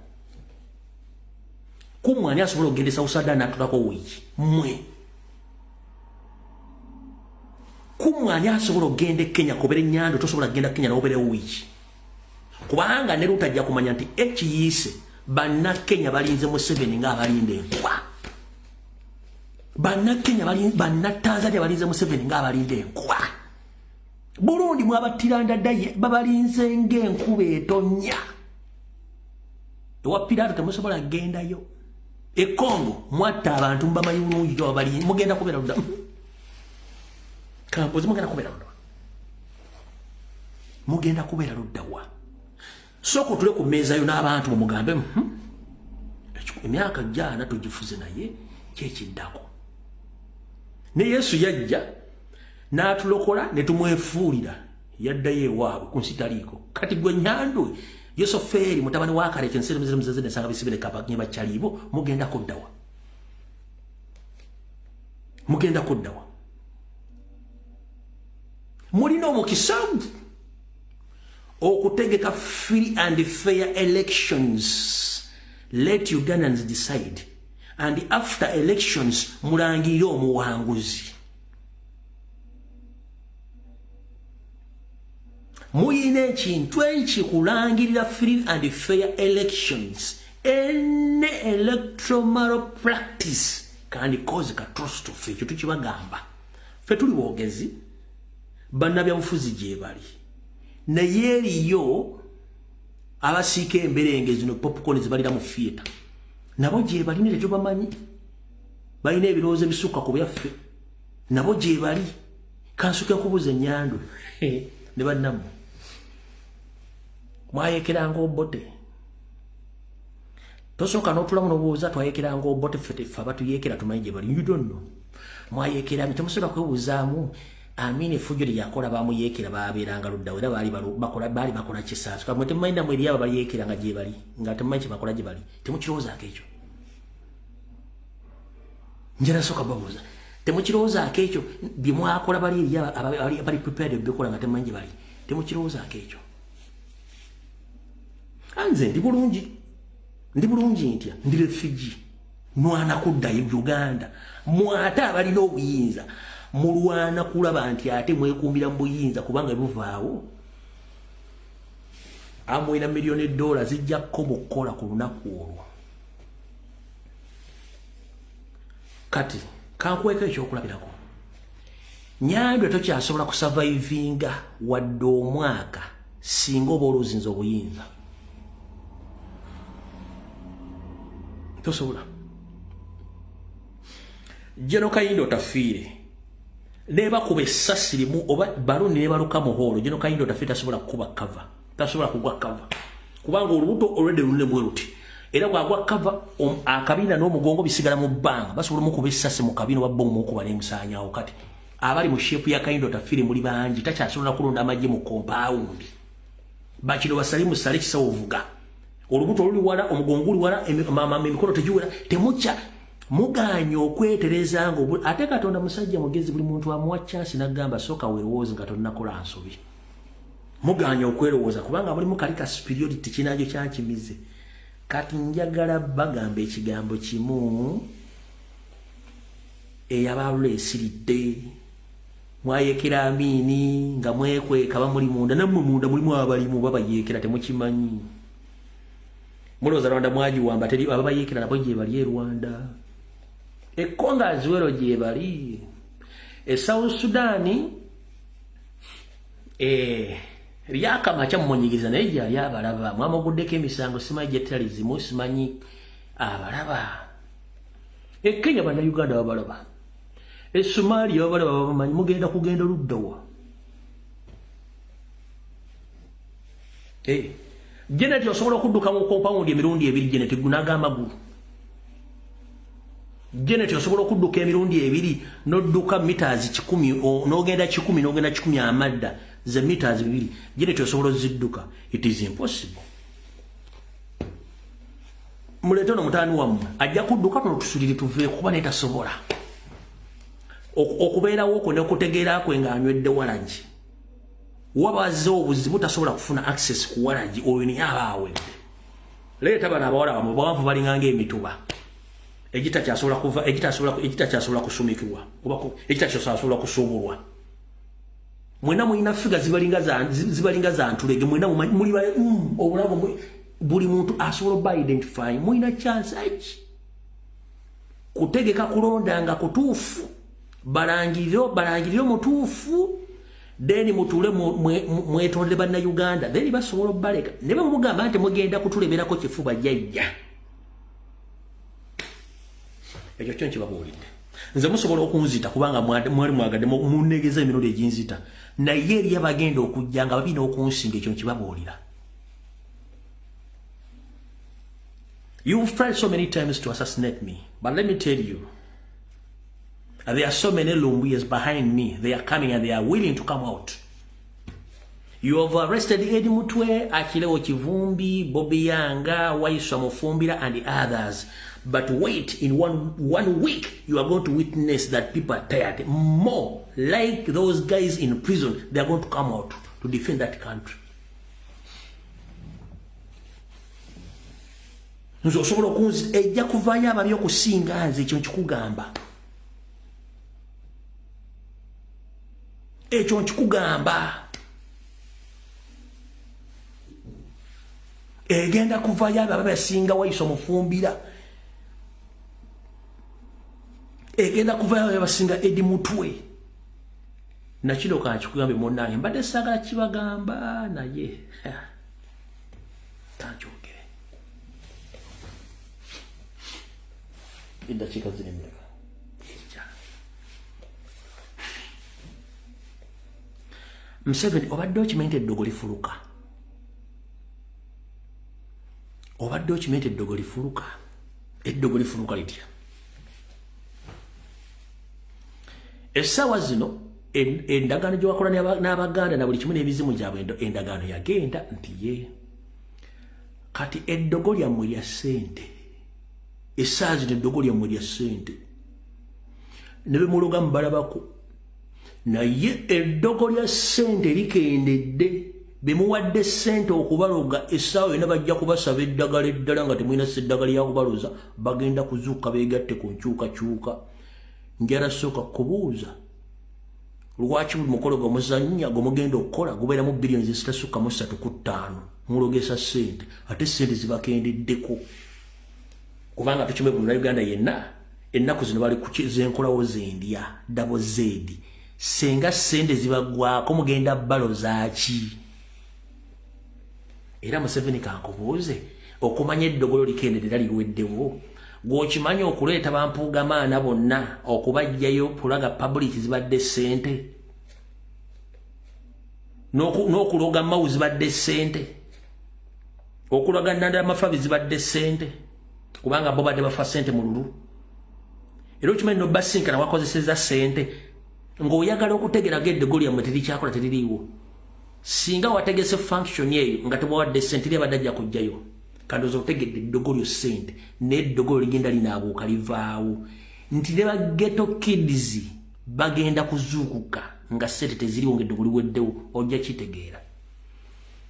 kumwanya asobola ogende South Sudan atulako wiki mwe kumwanya asobola ogende Kenya kobere nyando tosobola genda Kenya nobere wiki kubanga ne rutajja kumanya nti ekiyise banna Kenya balinze mu 7 nga abalinde kwa banna Kenya banna Tanzania balinze mu 7 nga abalinde kwa Burundi mwabatiranda daye babalinze ng'enkuba etonya ewa Pilato temusobola gendayo e Congo mwatta abantu mbamanyi bulungi gyo bali mugenda kubeera ludda kampozi mugenda kubeera ludda mugenda kubeera ludda wa soko tule ku meza yo n'abantu mugambe emyaka jana tugifuze naye kyekiddako ne Yesu yajja n'atulokola ne tumwefuulira yaddayo ewaabwe ku nsi taliiko kati gwe nyandwe Yosoferi mutabani wa kale kyensere muzeze ne sanga bisibire kapa nyeba kyalibo mugenda kuddawa mulina omukisabu okutegeka free and fair elections. Let Ugandans decide, and after elections mulangire omuwanguzi. Muyine ekintu ekikulangirira free and fair elections. Any electoral malpractice can cause catastrophe. Ekyo tukibagamba ffe tuli boogezi bannabyabufuzi gye bali naye eriyo abasiika emberenge zino popcorn zibalira mu theater nabo gye bali ne bamanyi balina ebirowoozo ebisukka ku byaffe nabo gye bali kansuke kubuza ennyando ne bannamu mwayekeranga obote tosooka n'otulamu n'obuuza twayekeranga obote ffe abatuyekera tumanyi gye bali you don't know mwayekeranga temusobola kwebuuzaamu Amini fujuri yakola bamuyekera baberanga ludda era bali bakola kisasu kamwe temayinda mweri yaba bali yekera nga gye bali nga temanyi bakola gye bali temukiroza akekyo njera soka babuza temukiroza akekyo bimwakola bali yaba bali prepared bekola nga temanyi gye bali temukiroza akekyo anze ndi bulungi ntya ndi refugee mwana kudda Uganda mwata bali n'obuyinza mulwana kulaba nti ate mwekumbira mbuyinza kubanga buvaawo amwina $1 million zijja kobokola ku lunaku olwo kati kankweka ekyokulabirako nyandwe tokyasobola kusurvivinga wadde omwaka singa oba oluzinza obuyinza tosobola Jeno Kayindo tafiire neba kuba essasi limu oba baluni ne baluka muholo Jeno Kayindo tafiire tasobola kuba cover tasobola kugwa cover kubanga olubuto already lunne mweruti era bwagwa cover akabina n'omugongo bisigala mu bbanga basobola mu kuba essasi mu kabina wa bomu okuba n'emusaanyaawo kati abali mu shape ya Kayindo tafiire muli bangi takyasobola kulonda amagye mu compound bakiro basali musale kisawo vuga olubuto luli wala omugongo luli wala emikono tegiwera temucha muganyo okwetereza ngo ate Katonda musajja mugezi buli muntu amuwa chance nagamba soka weerowooza nga tonnakola nsobi muganyo okwerowooza kubanga mulimu kalika superiority kinaajo kyakimize kati njagala bagamba ekigambo kimu eyabalule esiridde mwayekera amini nga mwekweka bamuli munda nammwe munda mulimu abalimu babayekera temukimanyi muloza Rwanda mwajiwamba teri ababayekera nabo gye bali Rwanda ekonga azuwero gye bali South Sudan Ryaka macha mmonyigiza naye gyali abalaba mwamuguddeko emisango simanyi jetalizimu simanyi abalaba Kenya bana Uganda babalaba Somalia babalaba bamanyi mugenda kugenda luddawa Janet osobola okudduka mu compound emirundi ebiri Janet gunaga amagulu Janet osobola okudduka emirundi ebiri nodduka meters 10 n'ogenda 10 n'ogenda 10 amadda ze meters bibiri Janet osobola zidduka it is impossible muletono mutani wamu ajja kudduka no tusulire tuve kuba neta sobola okubeera woko ne kutegeera kwenga anywedde walanji wabazo obuzibu tasobola kufuna access ku walanji oyo ni abawe leta bana abawala bamubavu balinganga emituba ejita kyasobola kuva ejita kyasobola kusumikirwa obako ejita kyasobola kusobulwa mwena mwina figa zibalinga za ntulege mwena muli bale obulabo buli muntu asobola ba identify mwina chance kutegeka kulonda nga kutuufu balangiriro mutuufu then mutule mwetonde bana Uganda then basobola baleka ne bamugamba nti mugenda kutuleberako kifuba jajja ekyo kyonchi babulidde nze musobola okunzita kubanga mwali mwagadde munegeza emirundi ejinzita naye eri abagenda okujjanga babina okunsinga ekyo nkibabulira. You've tried so many times to assassinate me, but let me tell you, there are so many Lumbias behind me. They are coming and they are willing to come out. You have arrested Eddie Mutwe, Akileo Kivumbi, Bobby Yanga, Waiswa Mufumbira, and the others. But wait, in one week, you are going to witness that people are tired. More like those guys in prison, they are going to come out to defend that country. Nzo sobola kunzi ejja kuvaayo abali okusinga nze ekyo nkikugamba. Ekyo nkikugamba. Egenda kuvaayo abasinga Waiswa Mufumbira. Egenda kuvaayo abasinga Eddie Mutwe. Nakiro kankikugambe munnange mbadde saagala kibagamba naye. Tankyogere. Indachika zinemeka. Museveni obadde okimanyi eddogo lifuluka. Obadde okimanyi eddogo lifuluka. Eddogo lifuluka litya. Essaawa zino endagaano gye wakola n'Abaganda na buli kimu n'ebizimu gyabwe endagaano yagenda nti ye. Kati eddogo lyammwe lya ssente. Essaawa zino eddogo lyammwe lya ssente. Ne bemuloga mubalabako. Naye eddogo lya ssente likendedde. Bemuwadde ssente okubaloga essaawa yonna bajja kubasaba eddagala eddala nga temulina sseddagala lya kubaloza bagenda kuzuuka beegatte ku nkyukakyuka. Njala sooka kubuuza lwaki buli mukolo gw'omuzannya gw'omugenda okukola gubeeramu billions zitasukka mu 3.5 mulogesa ssente ate ssente zibakendeddeko kubanga tukimwe mu Uganda yenna ennaku zino bali kuzenkolawo zendya double Z senga ssente zibagwako mugenda baloza ki era Museveni kankubuuze okumanya eddogolo likendedde liweddewo gwokimanyi okuleeta bampuugamaana bonna okubajjayo pulaga public zibadde ssente n'okuloga mawu zibadde ssente okulaga Nandala Mafabi zibadde ssente kubanga bo badde bafa ssente mu lulu era okimanyi n'obasinkana wakozeseza ssente ng'oyagala okutegeraga eddogolo lyammwe terikyakola teririiwo singa wategese function eyo nga tebawadde ssente eri abadde ajja kujjayo kandozo tegedde dogolyo sente ne dogolyo ligenda linaabuuka livaawo nti ne ghetto kids bagenda kuzuukuka nga sente teziriwo ng'eddogolo liweddewo ojja kitegeera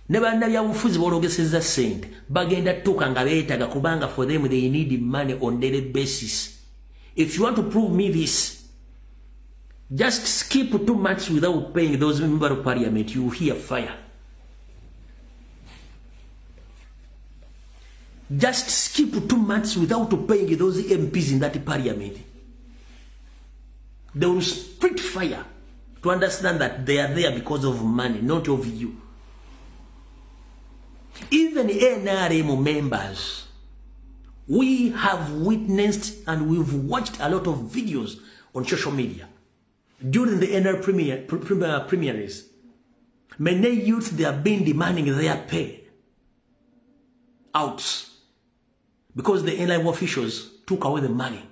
ne bannabyabufuzi boologesezza sente bagenda tuuka nga beetaaga kubanga for them they need money on daily basis. If you want to prove me this, just skip 2 months without paying those members of parliament, you hear fire. Just skip 2 months without paying those MPs in that parliament. They will spit fire to understand that they are there because of money, not of you. Even NRM members, we have witnessed and we've watched a lot of videos on social media during the NRM primaries. Many youths, they have been demanding their pay out because the NRM officials took away the money.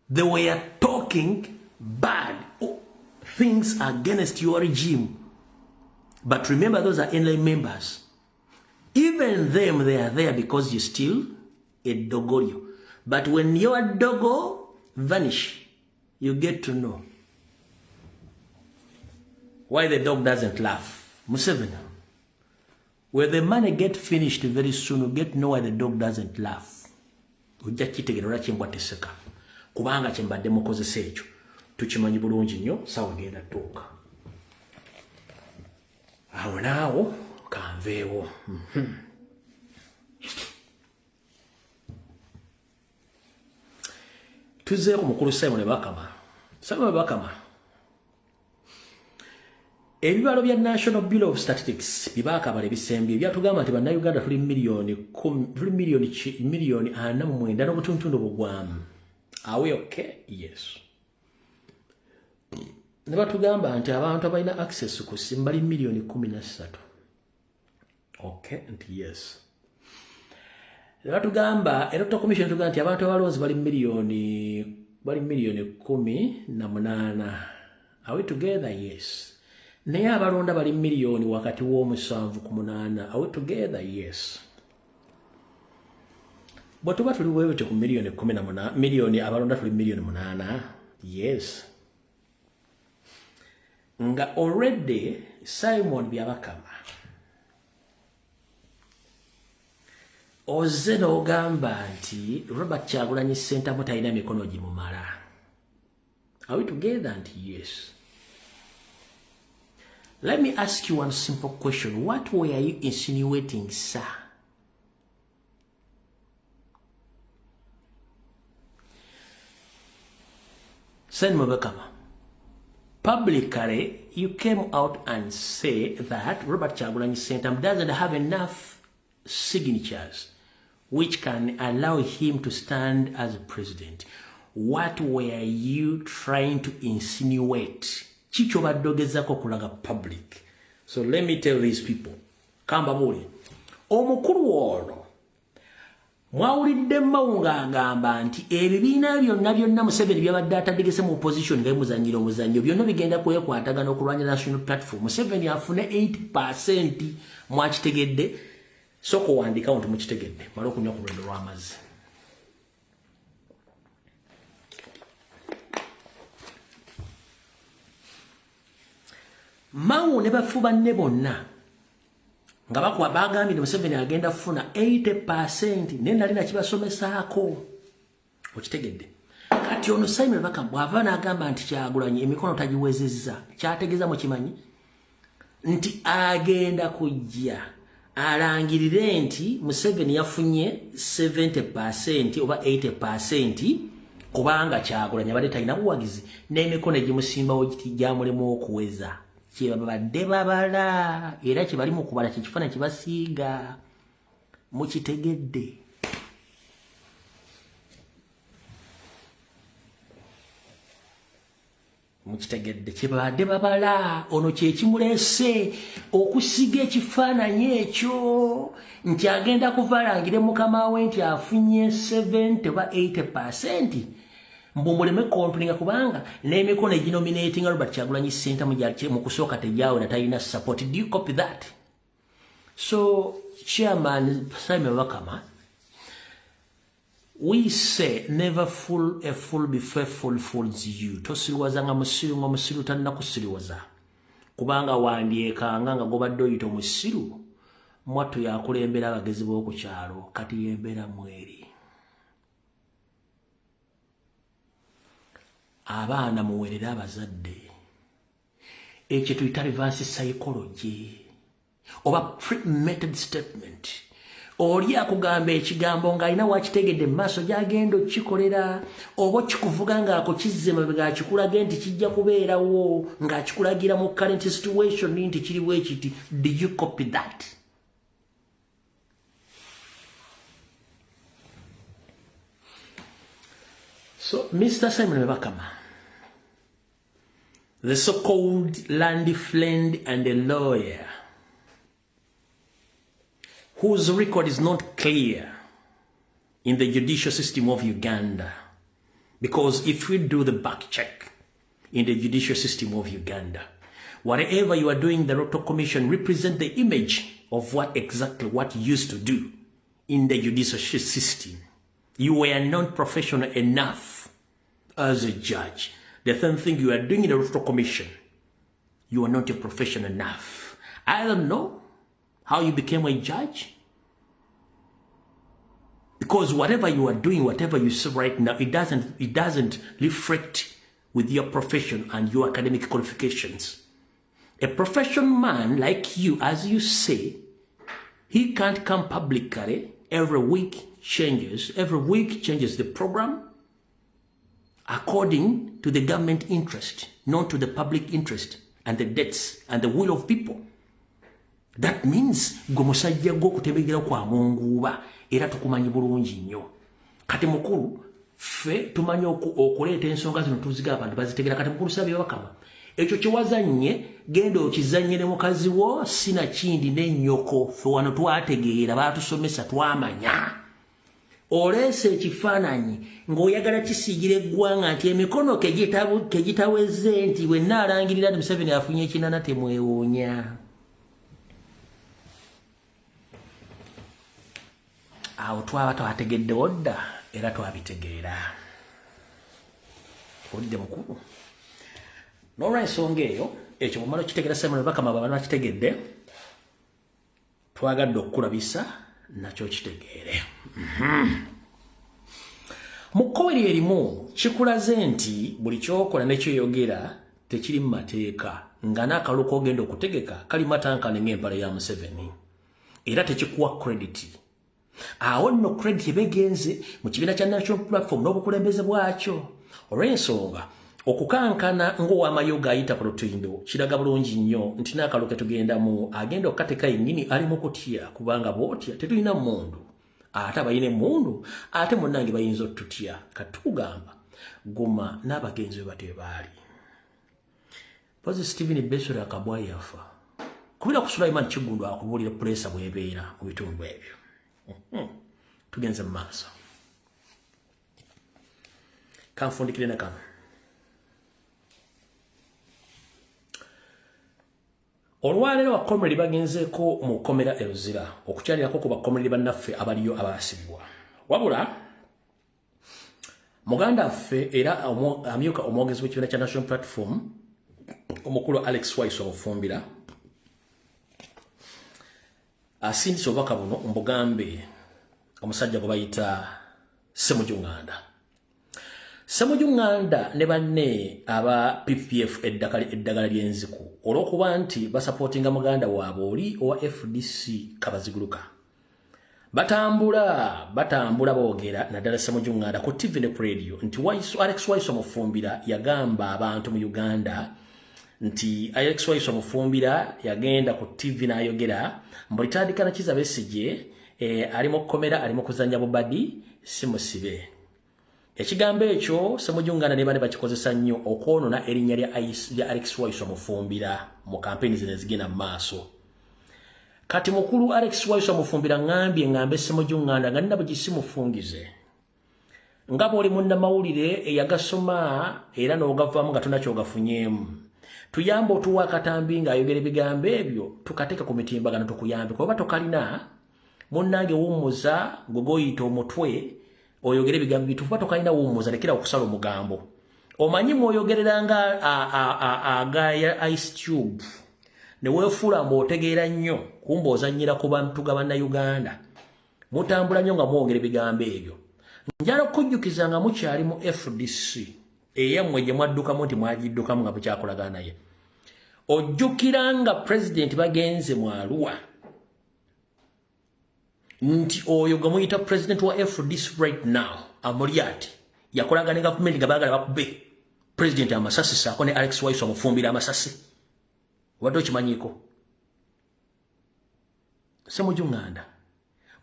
They were talking bad things against your regime. But remember, those are NRM members. Even them, they are there because you still a dogolio. But when your dogo vanish, you get to know why the dog doesn't laugh. Museveni, when the money get finished very soon, you get to know why the dog doesn't laugh. Ujja kitegeera chimbwa teseka. Kubanga chimbadde mukozesa ekyo. Tukimanyi bulungi nnyo sawa genda tuuka. Awo naawo kanveewo. Tuzeeko mukulu Simon Bakama. Simon Bakama. Ebibalo bya National Bureau of Statistics bibakabala ebisembye byatugamba nti bannayuganda tuli milioni 49 n'obutundutundu bugwamu. Are we okay? Yes. Ne batugamba nti abantu abalina access ku simu bali milioni 13. Okay, nti yes. Ne batugamba Electoral Commission tugamba nti abantu abalonzi bali milioni 18. Are we together? Yes. Naye abalonda bali milioni wakati w'omusanvu ku 8. Are we together? Yes. Bwe tuba tuli weewete ku milioni 18 milioni abalonda tuli milioni 8. Yes. Nga already Simon Byabakama oze n'ogamba nti Robert Kyagulanyi Ssentamu talina mikono gimumala. Are we together? Nti yes. Let me ask you one simple question. What were you insinuating, sir? Simon Byabakama, publicly you came out and say that Robert Kyagulanyi Ssentamu doesn't have enough signatures which can allow him to stand as president. What were you trying to insinuate? Chicho badogezako kulaga public. So let me tell these people. Kamba buli. Omukulu ono mwawulidde mawunga agamba nti ebibiina byonna Museveni byabadde atategese mu opposition nga muzanyira omuzannyo byonna bigenda kwekwatagana okulwanya National Platform. Museveni afune 8% mwakitegedde. Soko wandika nti mukitegedde. Mala okunywa ku lwendo lw'amazzi. Mawu ne bafuba ne bonna nga bakwa bagambye Museveni agenda funa 80% ne nali nakibasomesaako okitegedde. Kati ono Simon Bakama bw'ava n'agamba nti Kyagulanyi emikono tagiwezezza kyategeeza mu kimanyi nti agenda kujja alangirire nti Museveni yafunye 70% oba 80% kubanga Kyagulanyi abadde talina buwagizi n'emikono egimusimbawo gyamulemu okuweza. Kyebabadde babala era kyebali mu kubala kyekifaananyi kyebasiiga mukitegedde. Mukitegedde kyebabadde babala ono kyekimulese okusiga ekifaananyi ekyo nti agenda kuvalangire mukama we nti afunye 70 oba 80%. Mbumuleme komplinga kubanga n'emikono eginominating Robert Kyagulanyi Ssentamu mu kusooka tejaawe na talina support. Do you copy that? So, Chairman Simon Wakama, we say never fool a fool before fool fools you. Tosiliwaza nga musiru tanna kusiliwaza. Kubanga wandieka nga gobadde oyita omusiru mwattu yakulembera abagezi b'oku kyalo kati yembera mweri. Abaana muwerera abazadde. Ekyo tuyita reverse psychology oba premeditated statement. Oli akugamba ekigambo ng'alina wakitegedde mu maaso gy'agenda okikolera oba kikuvuga ng'ako kizze mabega akikulaga nti kijja kubeerawo ng'akikulagira mu current situation nti kiri bwe kiti. Did you copy that? So, Mr. Simon Wakama, the so-called land friend and a lawyer, whose record is not clear in the judicial system of Uganda. Because if we do the back check in the judicial system of Uganda, whatever you are doing, the Electoral Commission represent the image of what you used to do in the judicial system. You were not professional enough as a judge. The same thing you are doing in the Electoral Commission, you are not a professional enough. I don't know how you became a judge. Because whatever you are doing, whatever you say right now, it doesn't reflect with your profession and your academic qualifications. A professional man like you, as you say, he can't come publicly every week changes the program according to the government interest, not to the public interest and the debts and the will of people. That means gomusajja go kutebegera kwa munguba era tukumanyi bulungi nnyo. Kati mukulu fe tumanyi okuleeta ensonga zino tuziga abantu bazitegera. Kati mukulu Sabye Wakama, ekyo kiwazanye genda okizanyire mukazi wo sina kindi n'ennyoko fe wano twategeera baatusomesa twamanya. Olese ekifaananyi ng'oyagala kisiigire eggwanga nti emikono kegitaweze nti wenna alangirira nti Museveni afunye ekinana temwewuunya. Awo twaba twategedde odda era twabitegeera. Olidde mukulu. N'olw'ensonga eyo, ekyo bw'omala okitegeera Simon Wakama baba bakitegedde, twagadde okukulabisa nakyo kitegeere. Mu kkoberi erimu kikulaze nti buli kyokola nekyoyogera tekiri mu mateeka nga n'akalulu k'ogenda okutegeka kali matankane ng'empala ya Museveni era tekikuwa credit. Awo nno credit ebegenze mu kibiina kya National Platform n'obukulembeze bwakyo. Olw'ensonga okukankana ng'ow'amayoga ayita ku lutindo kiraga bulungi nnyo nti n'akalulu ke tugendamu agenda okukateka yennyini ali mu kutya kubanga bw'otya tetulina mundu. Ate abayina emmundu ate munnange bayinza otutya katugamba guma n'abagenzi we batebaali. Pozi Stephen Besura Kabwai yafa kubira ku Sulaiman Kigundu akubuulira pulesa bw'ebeera mu bitundu ebyo. Tugenze mu maaso. Kanfundikire na kano. Olwaleero abakomredi bagenzeeko mu kkomera Eluzira okukyalirako ku bakomredi bannaffe abaliyo abaasibwa. Wabula muganda affe era amyuka omwogezi w'ekibiina kya National Platform omukulu Alex Waiso Ofumbira asindise obubaka buno mbugambe omusajja gwe bayita Ssemujju Nganda. Ssemujju Nganda ne banne aba PPF eddagala ly'enziku olw'okuba nti basupportinga muganda waabwe oli owa FDC Kabaziguluka. Batambula boogera naddala Ssemujju Nganda ku TV ne ku radio nti Alex Waiso Mufumbira yagamba abantu mu Uganda nti Alex Waiso Mufumbira yagenda ku TV n'ayogera mbulitandika na Kizza Besigye ali mu kkomera ali mu kuzannya bubadi simusibe. Ekigambo ekyo Ssemujju Nganda ne bane bakikozesa nnyo okwonona erinnya lya Alex Waiso Mufumbira mu kampeni zino ezigenda mu maaso. Kati mukulu Alex Waiso Mufumbira ngambe Ssemujju Nganda nga nina bwe gisimufungize. Nga bw'oli munnamawulire eyagasoma era n'ogavaamu nga tonna kyogafunyemu. tuyamba otuwa Katambi ng'ayogera ebigambo ebyo tukateeka ku mitimbagano tukuyambe kuba tokalina munnange wuumuza gogoyita omutwe oyogera ebigambo bitukuba tokalina wuumuza lekera okusala omugambo omanyi mwoyogerera nga agaya ice tube ne weefuula mb'otegeera nnyo kumba ozannyira ku bantu ga bannayuganda mutambula nnyo nga mwogera ebigambo ebyo njala okujjukiza nga mukyali mu FDC eyammwe gye mwaddukamu nti mwagiddukamu nga bukyakolagana naye ojjukira nga president bagenze mu Arua nti oyo gwe muyita president wa FDC right now Amuriat yakolagana ne gavumenti nga baagala bakube president amasasi saako ne Alex Waiso amufumbira amasasi wadde okimanyiko semujunganda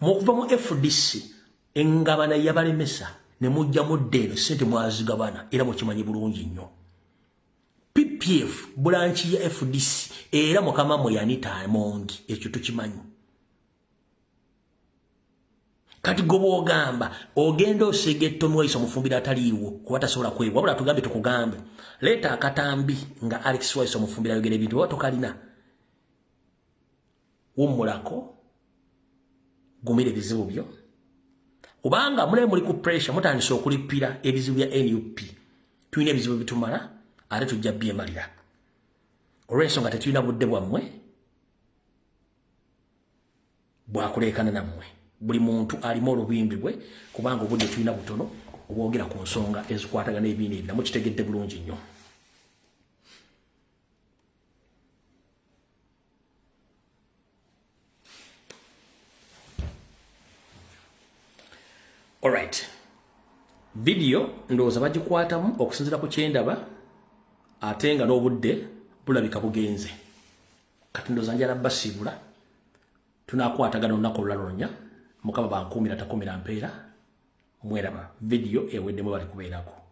mukuva mu FDC engabana yabalemesa ne mujja mudde eno sente mwazigabana era mukimanyi bulungi nnyo PPF bulanchi ya FDC era mukama mwe yanita mongi ekyo tukimanyi kati gobo ogamba ogenda osegetto Waiso mufumbira ataliiwo kuba tasobola kwebwa wabula tugambe tukugambe leta Akatambi nga Alex Waiso mufumbira yogera ebintu wato kalina wummulako gumire bizibu byo kubanga mule muli ku pressure mutandise okulipira ebizibu bya NUP tulina ebizibu bitumala ate tujja byemalira olw'ensonga tetulina budde bwammwe bwakuleekana nammwe buli muntu alimu olubimbi bwe kubanga obudde tulina butono obwogera ku nsonga ezikwatagana ebiina ebyo namukitegedde bulungi nnyo alright video ndowooza bagikwatamu okusinziira ku kyendaba ate nga n'obudde bulabika bugenze kati ndowooza njala basiibula tunakwatagana olunaku olulalonya mukama bankuumira takuumira mpeera mweraba video ewedde mwe bali kubeerako